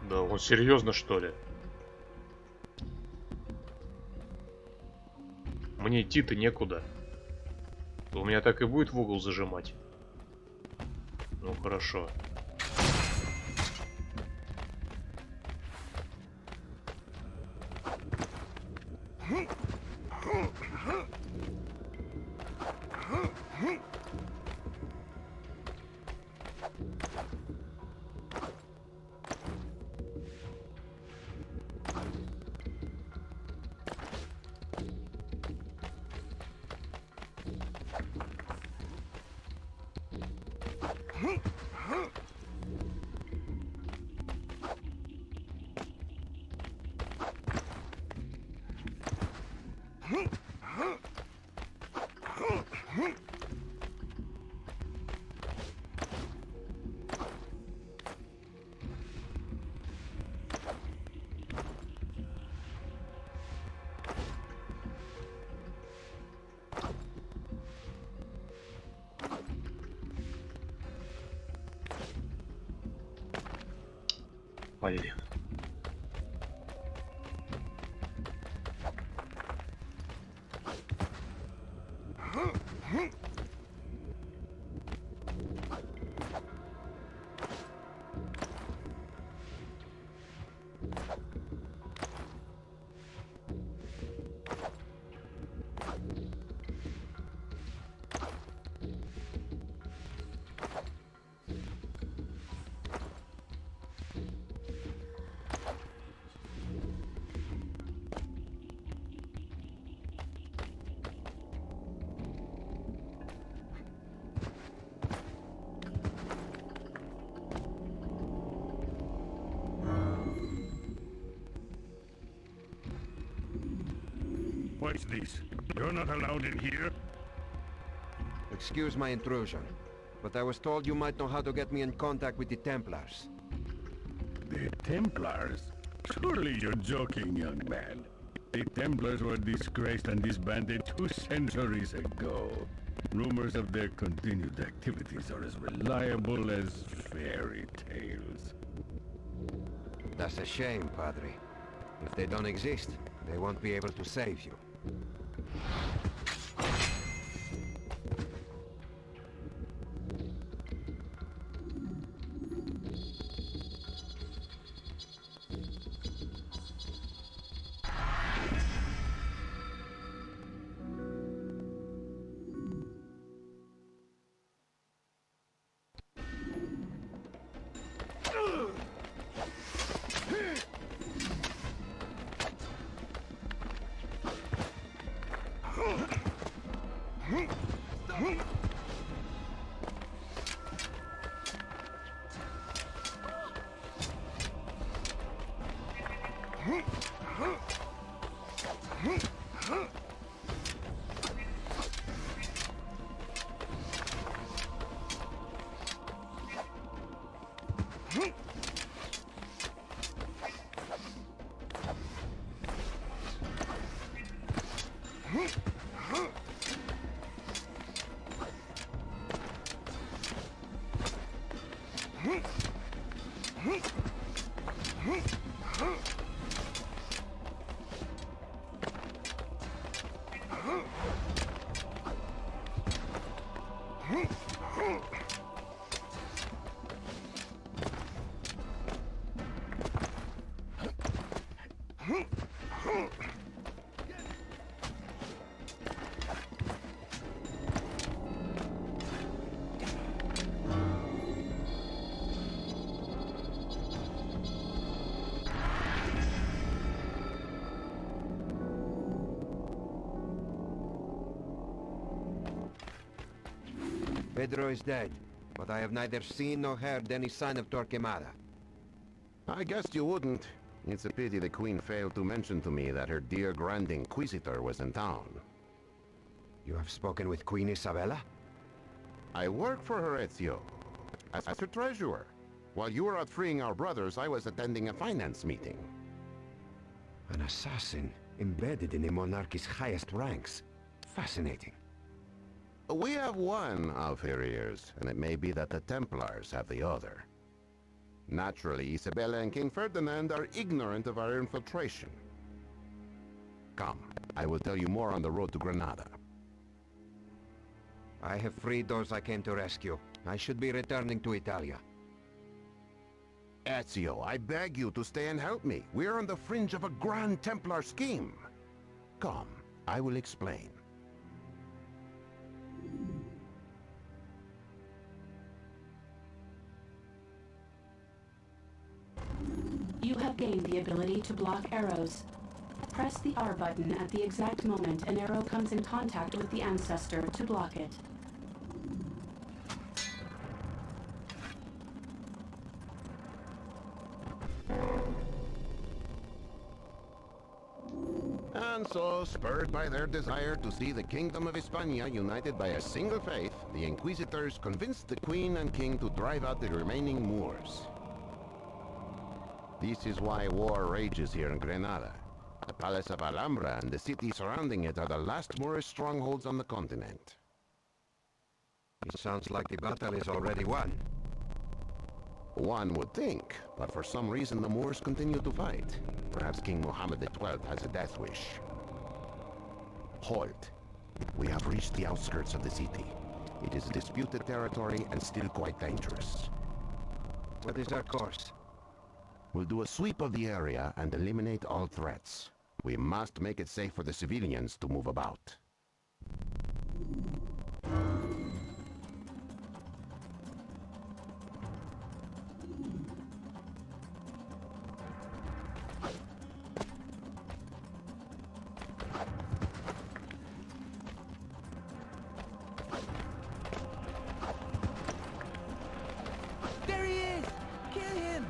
Да, он серьезно, что ли? Мне идти-то некуда. У меня так и будет в угол зажимать. Ну, хорошо. Блин. What's this? You're not allowed in here? Excuse my intrusion, but I was told you might know how to get me in contact with the Templars. The Templars? Surely you're joking, young man. The Templars were disgraced and disbanded 2 centuries ago. Rumors of their continued activities are as reliable as fairy tales. That's a shame, Padre. If they don't exist, they won't be able to save you. Pedro is dead, but I have neither seen nor heard any sign of Torquemada. I guessed you wouldn't. It's a pity the Queen failed to mention to me that her dear Grand Inquisitor was in town. You have spoken with Queen Isabella? I work for her, Ezio, as her treasurer. While you were out freeing our brothers, I was attending a finance meeting. An assassin embedded in the monarchy's highest ranks. Fascinating. We have one, Alferiers, and it may be that the Templars have the other. Naturally, Isabella and King Ferdinand are ignorant of our infiltration. Come, I will tell you more on the road to Granada. I have freed those I came to rescue. I should be returning to Italia. Ezio, I beg you to stay and help me. We are on the fringe of a grand Templar scheme. Come, I will explain. You have gained the ability to block arrows. Press the R button at the exact moment an arrow comes in contact with the ancestor to block it. And so, spurred by their desire to see the Kingdom of Hispania united by a single faith, the Inquisitors convinced the Queen and King to drive out the remaining Moors. This is why war rages here in Granada. The Palace of Alhambra and the city surrounding it are the last Moorish strongholds on the continent. It sounds like the battle is already won. One would think, but for some reason the Moors continue to fight. Perhaps King Mohammed XII has a death wish. Halt. We have reached the outskirts of the city. It is disputed territory and still quite dangerous. What is our course? We'll do a sweep of the area and eliminate all threats. We must make it safe for the civilians to move about. There he is! Kill him!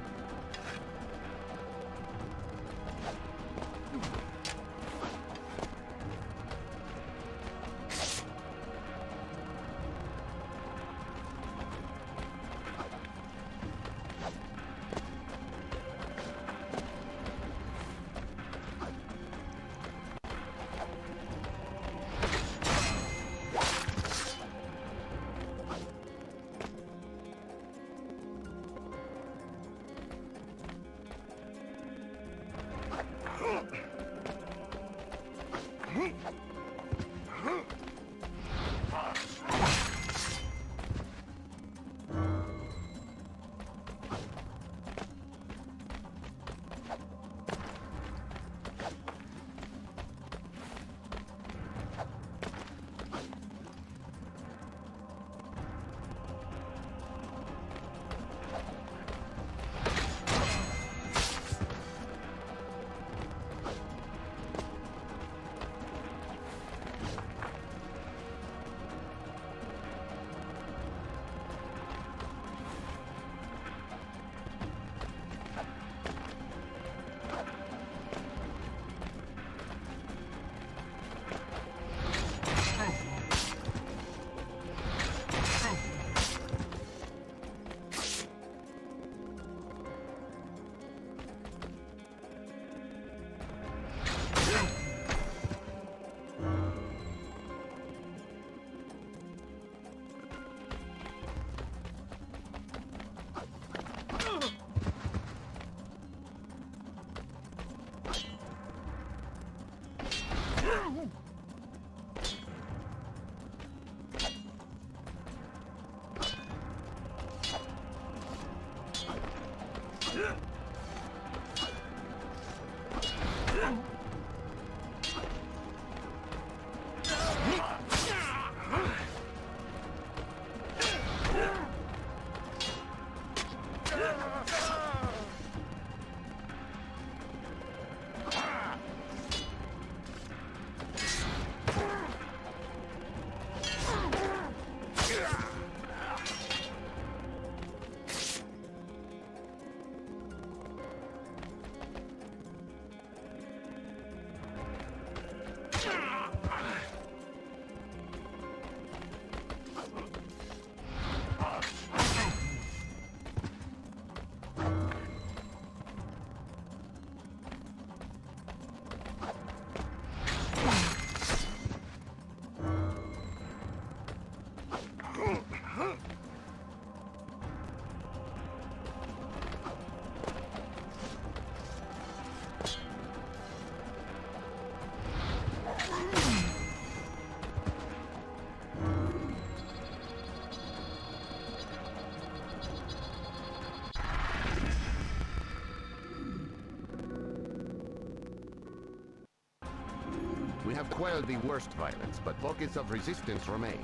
We have quelled the worst violence, but pockets of resistance remain.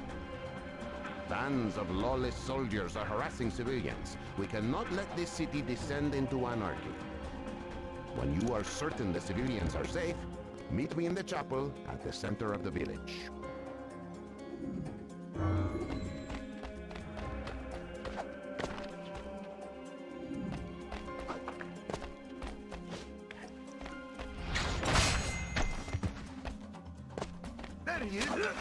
Bands of lawless soldiers are harassing civilians. We cannot let this city descend into anarchy. When you are certain the civilians are safe, meet me in the chapel at the center of the village. There he is!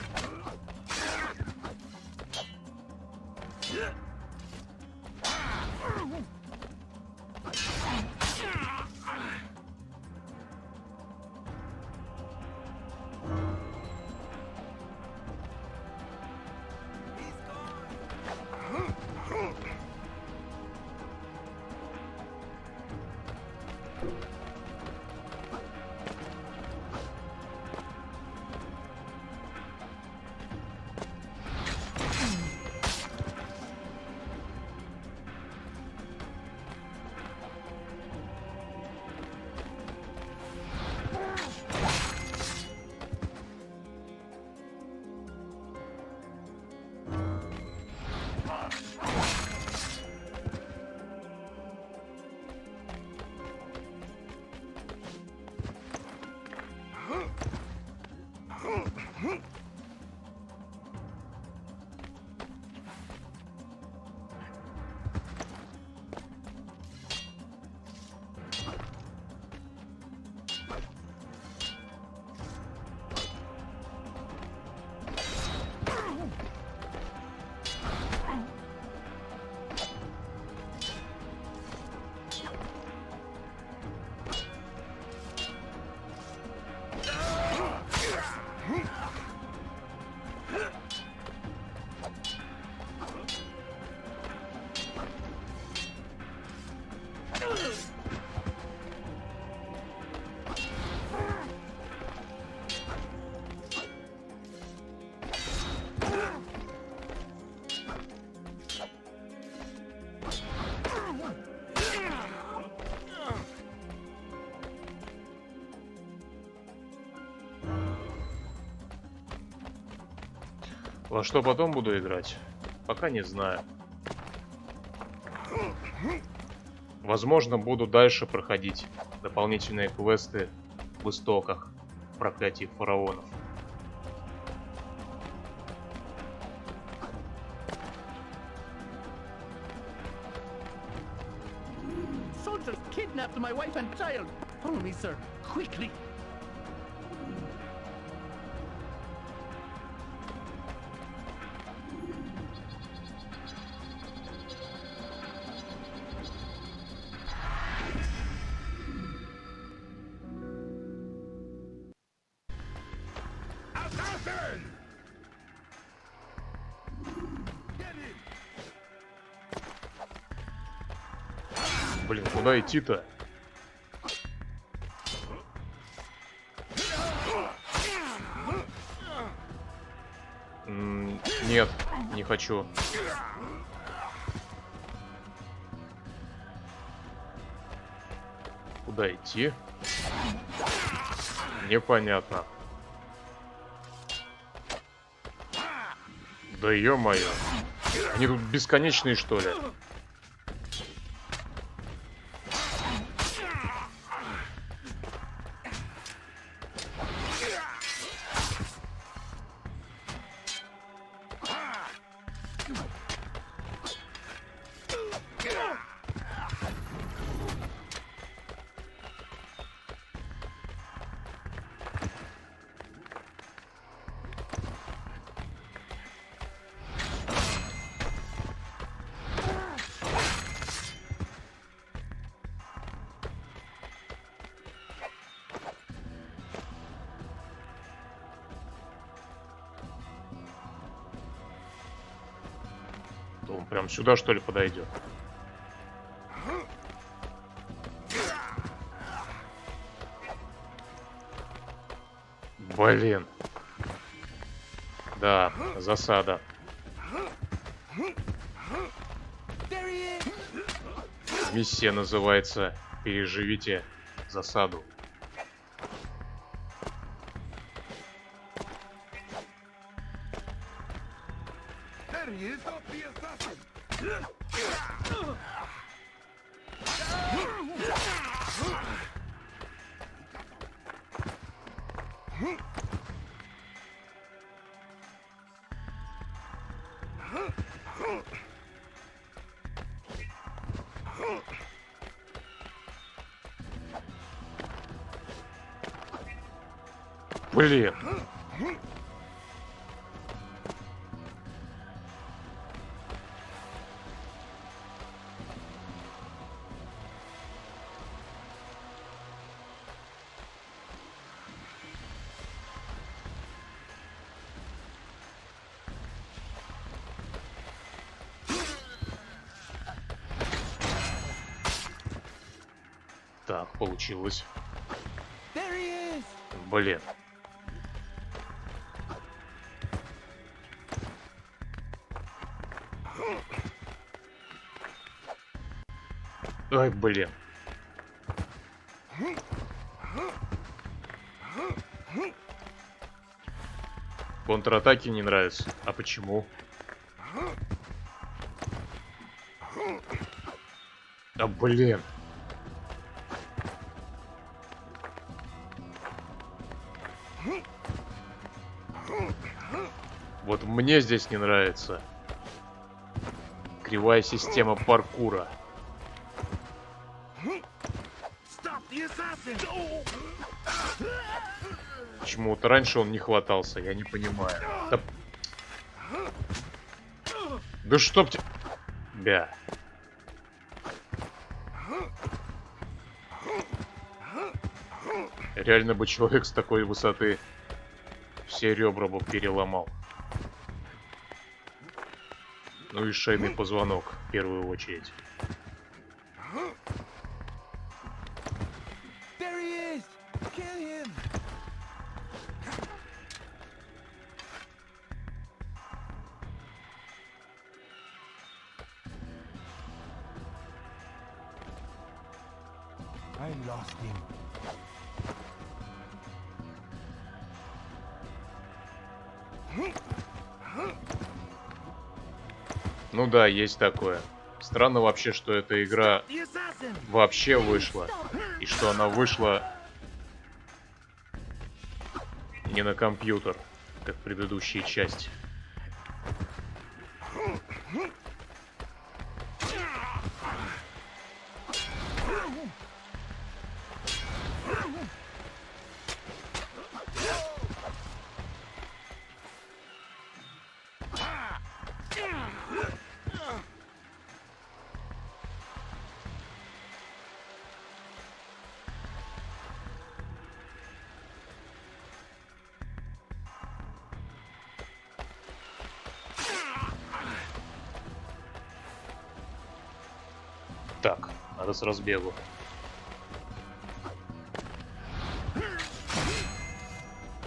Во что потом буду играть? Пока не знаю. Возможно, буду дальше проходить дополнительные квесты в истоках проклятий фараонов. Soldiers kidnapped my wife and child. Follow me, sir. Quickly. Блин, куда идти-то? Нет, не хочу. Куда идти? Непонятно. Да ё-моё. Они тут бесконечные, что ли? Он прям сюда, что ли, подойдет? Блин. Да, засада. Миссия называется «Переживите засаду». Блин. Так, получилось. Блин. Ай, блин. Контратаки не нравятся. А почему? А, блин. Вот мне здесь не нравится. Кривая система паркура. Почему-то раньше он не хватался, я не понимаю. Да, да чтоб тебе... Бя. Реально бы человек с такой высоты все ребра бы переломал. Ну и шейный позвонок в первую очередь. I lost him. Ну да, есть такое. Странно вообще, что эта игра вообще вышла. И что она вышла не на компьютер, как предыдущие части. Так, надо с разбегу.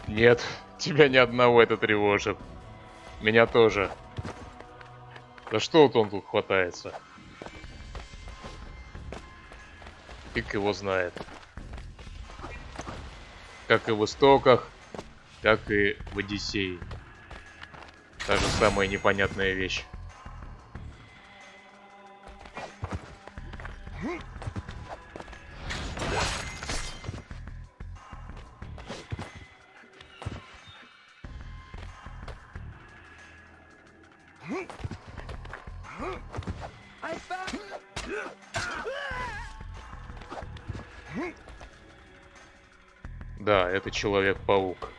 Нет, тебя ни одного это тревожит. Меня тоже. Да что вот он тут хватается? Фиг его знает. Как и в истоках, так и в Одиссее. Та же самая непонятная вещь. Да, это Человек-паук.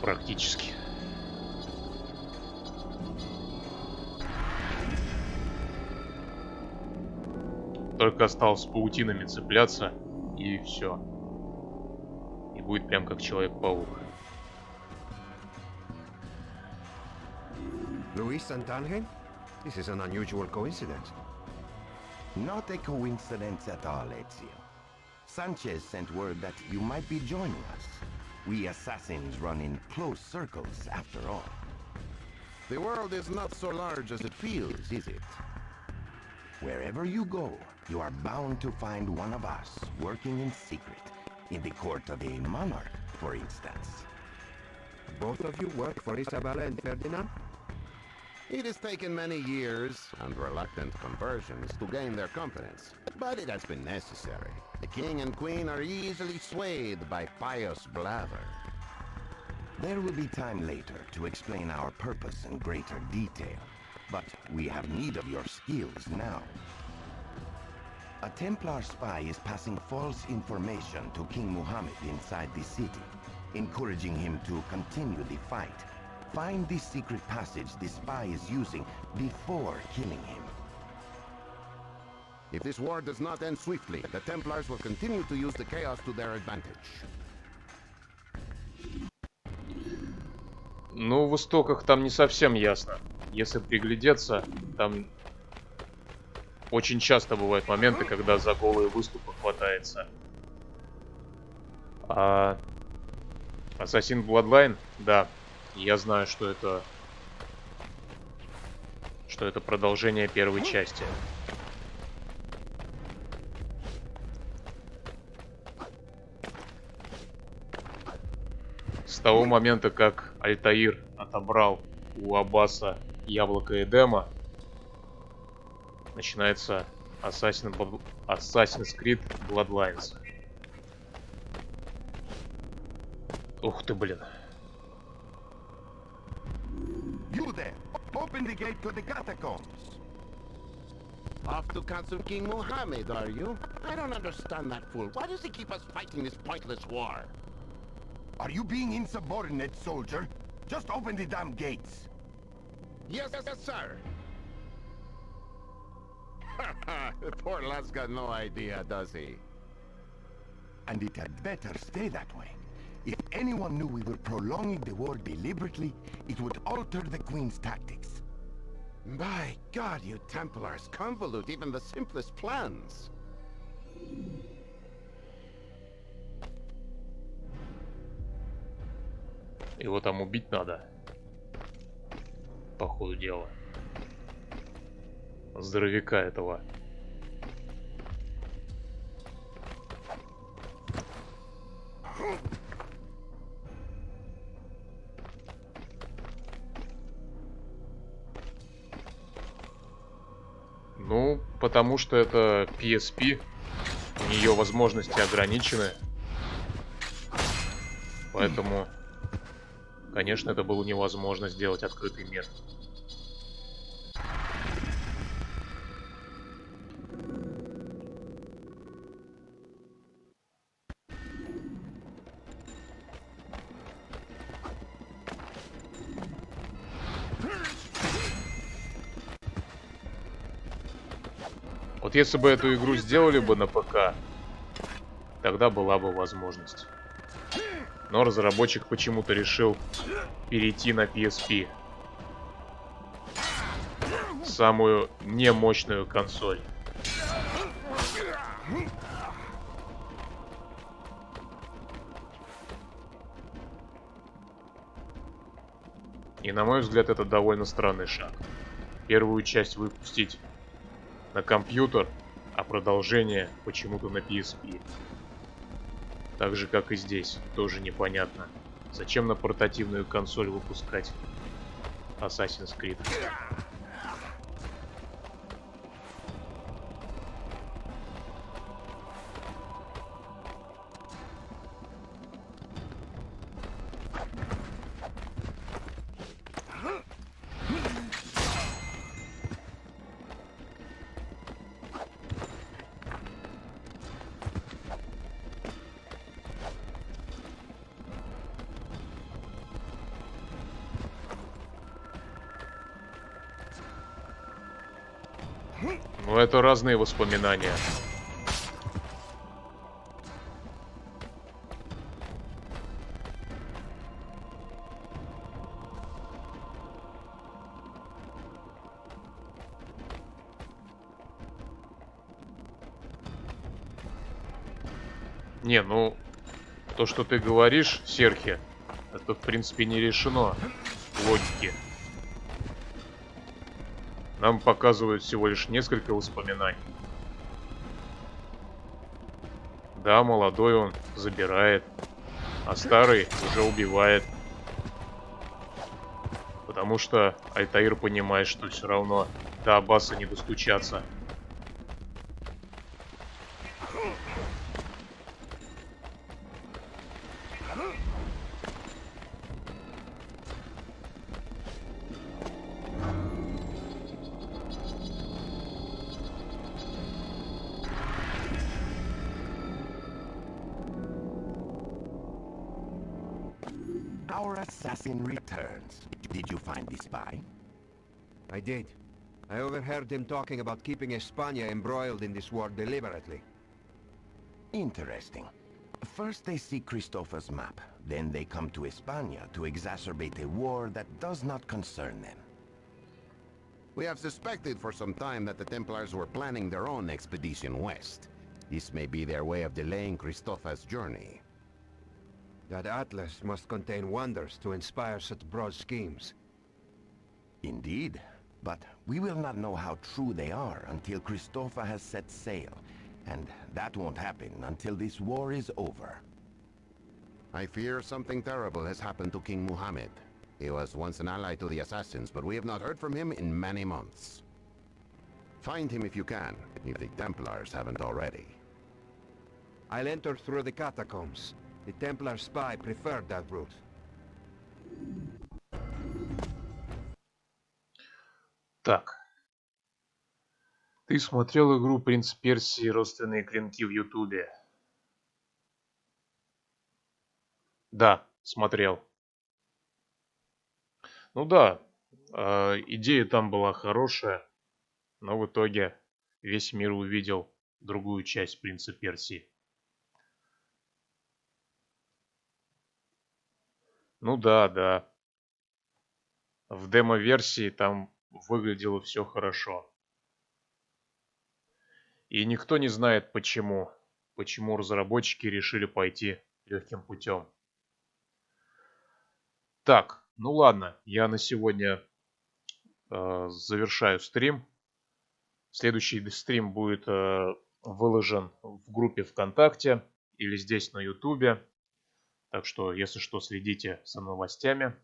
Практически. Только осталось с паутинами цепляться, и все. И будет прям как Человек-паук. Luis Santangel? This is an unusual coincidence. Not a coincidence at all, Ezio. Sanchez sent word that you might be joining us. We assassins run in close circles, after all. The world is not so large as it feels, is it? Wherever you go, you are bound to find one of us working in secret, in the court of a monarch, for instance. Both of you work for Isabella and Ferdinand? It has taken many years and reluctant conversions to gain their confidence, but it has been necessary. The king and queen are easily swayed by pious blather. There will be time later to explain our purpose in greater detail, but we have need of your skills now. A Templar spy is passing false information to King Muhammad inside the city, encouraging him to continue the fight. Find the secret passage the spy is using before killing him. If this war does not end swiftly, the Templars will continue to use the chaos to their advantage. Ну, в истоках там не совсем ясно. Если приглядеться, там очень часто бывают моменты, когда за голые выступы хватается. А Assassin's Bloodline, да, я знаю, что это продолжение первой части. С того момента, как Альтаир отобрал у Аббаса яблоко Эдема, начинается Assassin's Creed Bloodlines. Ух ты, блин. You there! Open the gate to the catacombs! Off to Council King Mohammed, are you? I don't understand that fool. Why does he keep us fighting this pointless war? Are you being insubordinate, soldier? Just open the damn gates! Yes, sir. The poor lad's got no idea, does he? And it had better stay that way. If anyone knew we were prolonging the war deliberately, it would alter the Queen's tactics. My God, you Templars convolute even the simplest plans. Его там убить надо. По ходу дела. Здоровяка этого. Ну, потому что это PSP. У нее возможности ограничены. Поэтому, конечно, это было невозможно сделать открытый мир. Вот если бы эту игру сделали бы на ПК, тогда была бы возможность. Но разработчик почему-то решил перейти на PSP. Самую немощную консоль. И на мой взгляд, это довольно странный шаг. Первую часть выпустить на компьютер, а продолжение почему-то на PSP. Так же, как и здесь, тоже непонятно. Зачем на портативную консоль выпускать Assassin's Creed? Ну, это разные воспоминания. Не, ну, то, что ты говоришь, Серхи, это, в принципе, не решено логики. Нам показывают всего лишь несколько воспоминаний. Да, молодой он забирает, а старый уже убивает. Потому что Альтаир понимает, что все равно до Аббаса не достучаться. Our assassin returns. Did you find the spy? I did. I overheard him talking about keeping España embroiled in this war deliberately. Interesting. First they see Christopher's map, then they come to España to exacerbate a war that does not concern them. We have suspected for some time that the Templars were planning their own expedition west. This may be their way of delaying Christopher's journey. That atlas must contain wonders to inspire such broad schemes. Indeed. But we will not know how true they are until Christopher has set sail. And that won't happen until this war is over. I fear something terrible has happened to King Muhammad. He was once an ally to the assassins, but we have not heard from him in many months. Find him if you can, if the Templars haven't already. I'll enter through the catacombs. The Templar spy preferred that route. Так. Ты смотрел игру «Принц Персии. Родственные клинки» в Ютубе? Да, смотрел. Ну да, идея там была хорошая, но в итоге весь мир увидел другую часть «Принца Персии». Ну да, да. В демо-версии там выглядело все хорошо. И никто не знает почему. Почему разработчики решили пойти легким путем. Так, ну ладно, я на сегодня завершаю стрим. Следующий стрим будет выложен в группе ВКонтакте или здесь на Ютубе. Так что, если что, следите за новостями.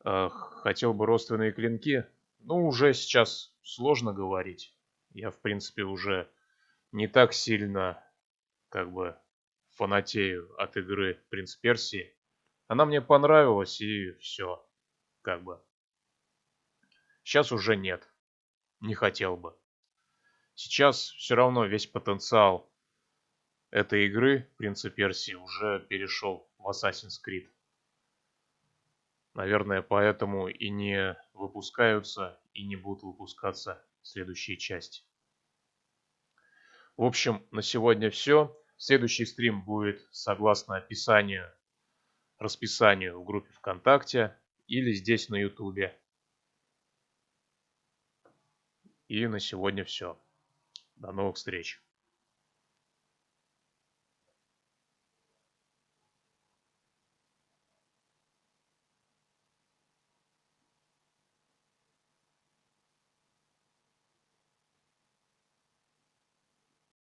Хотел бы родственные клинки. Ну, уже сейчас сложно говорить. Я, в принципе, уже не так сильно, как бы, фанатею от игры «Принц Персии». Она мне понравилась, и все, как бы. Сейчас уже нет. Не хотел бы. Сейчас все равно весь потенциал этой игры «Принца Персии» уже перешел в Assassin's Creed. Наверное, поэтому и не выпускаются, и не будут выпускаться следующие части. В общем, на сегодня все. Следующий стрим будет согласно расписанию в группе ВКонтакте или здесь на Ютубе. И на сегодня все. До новых встреч.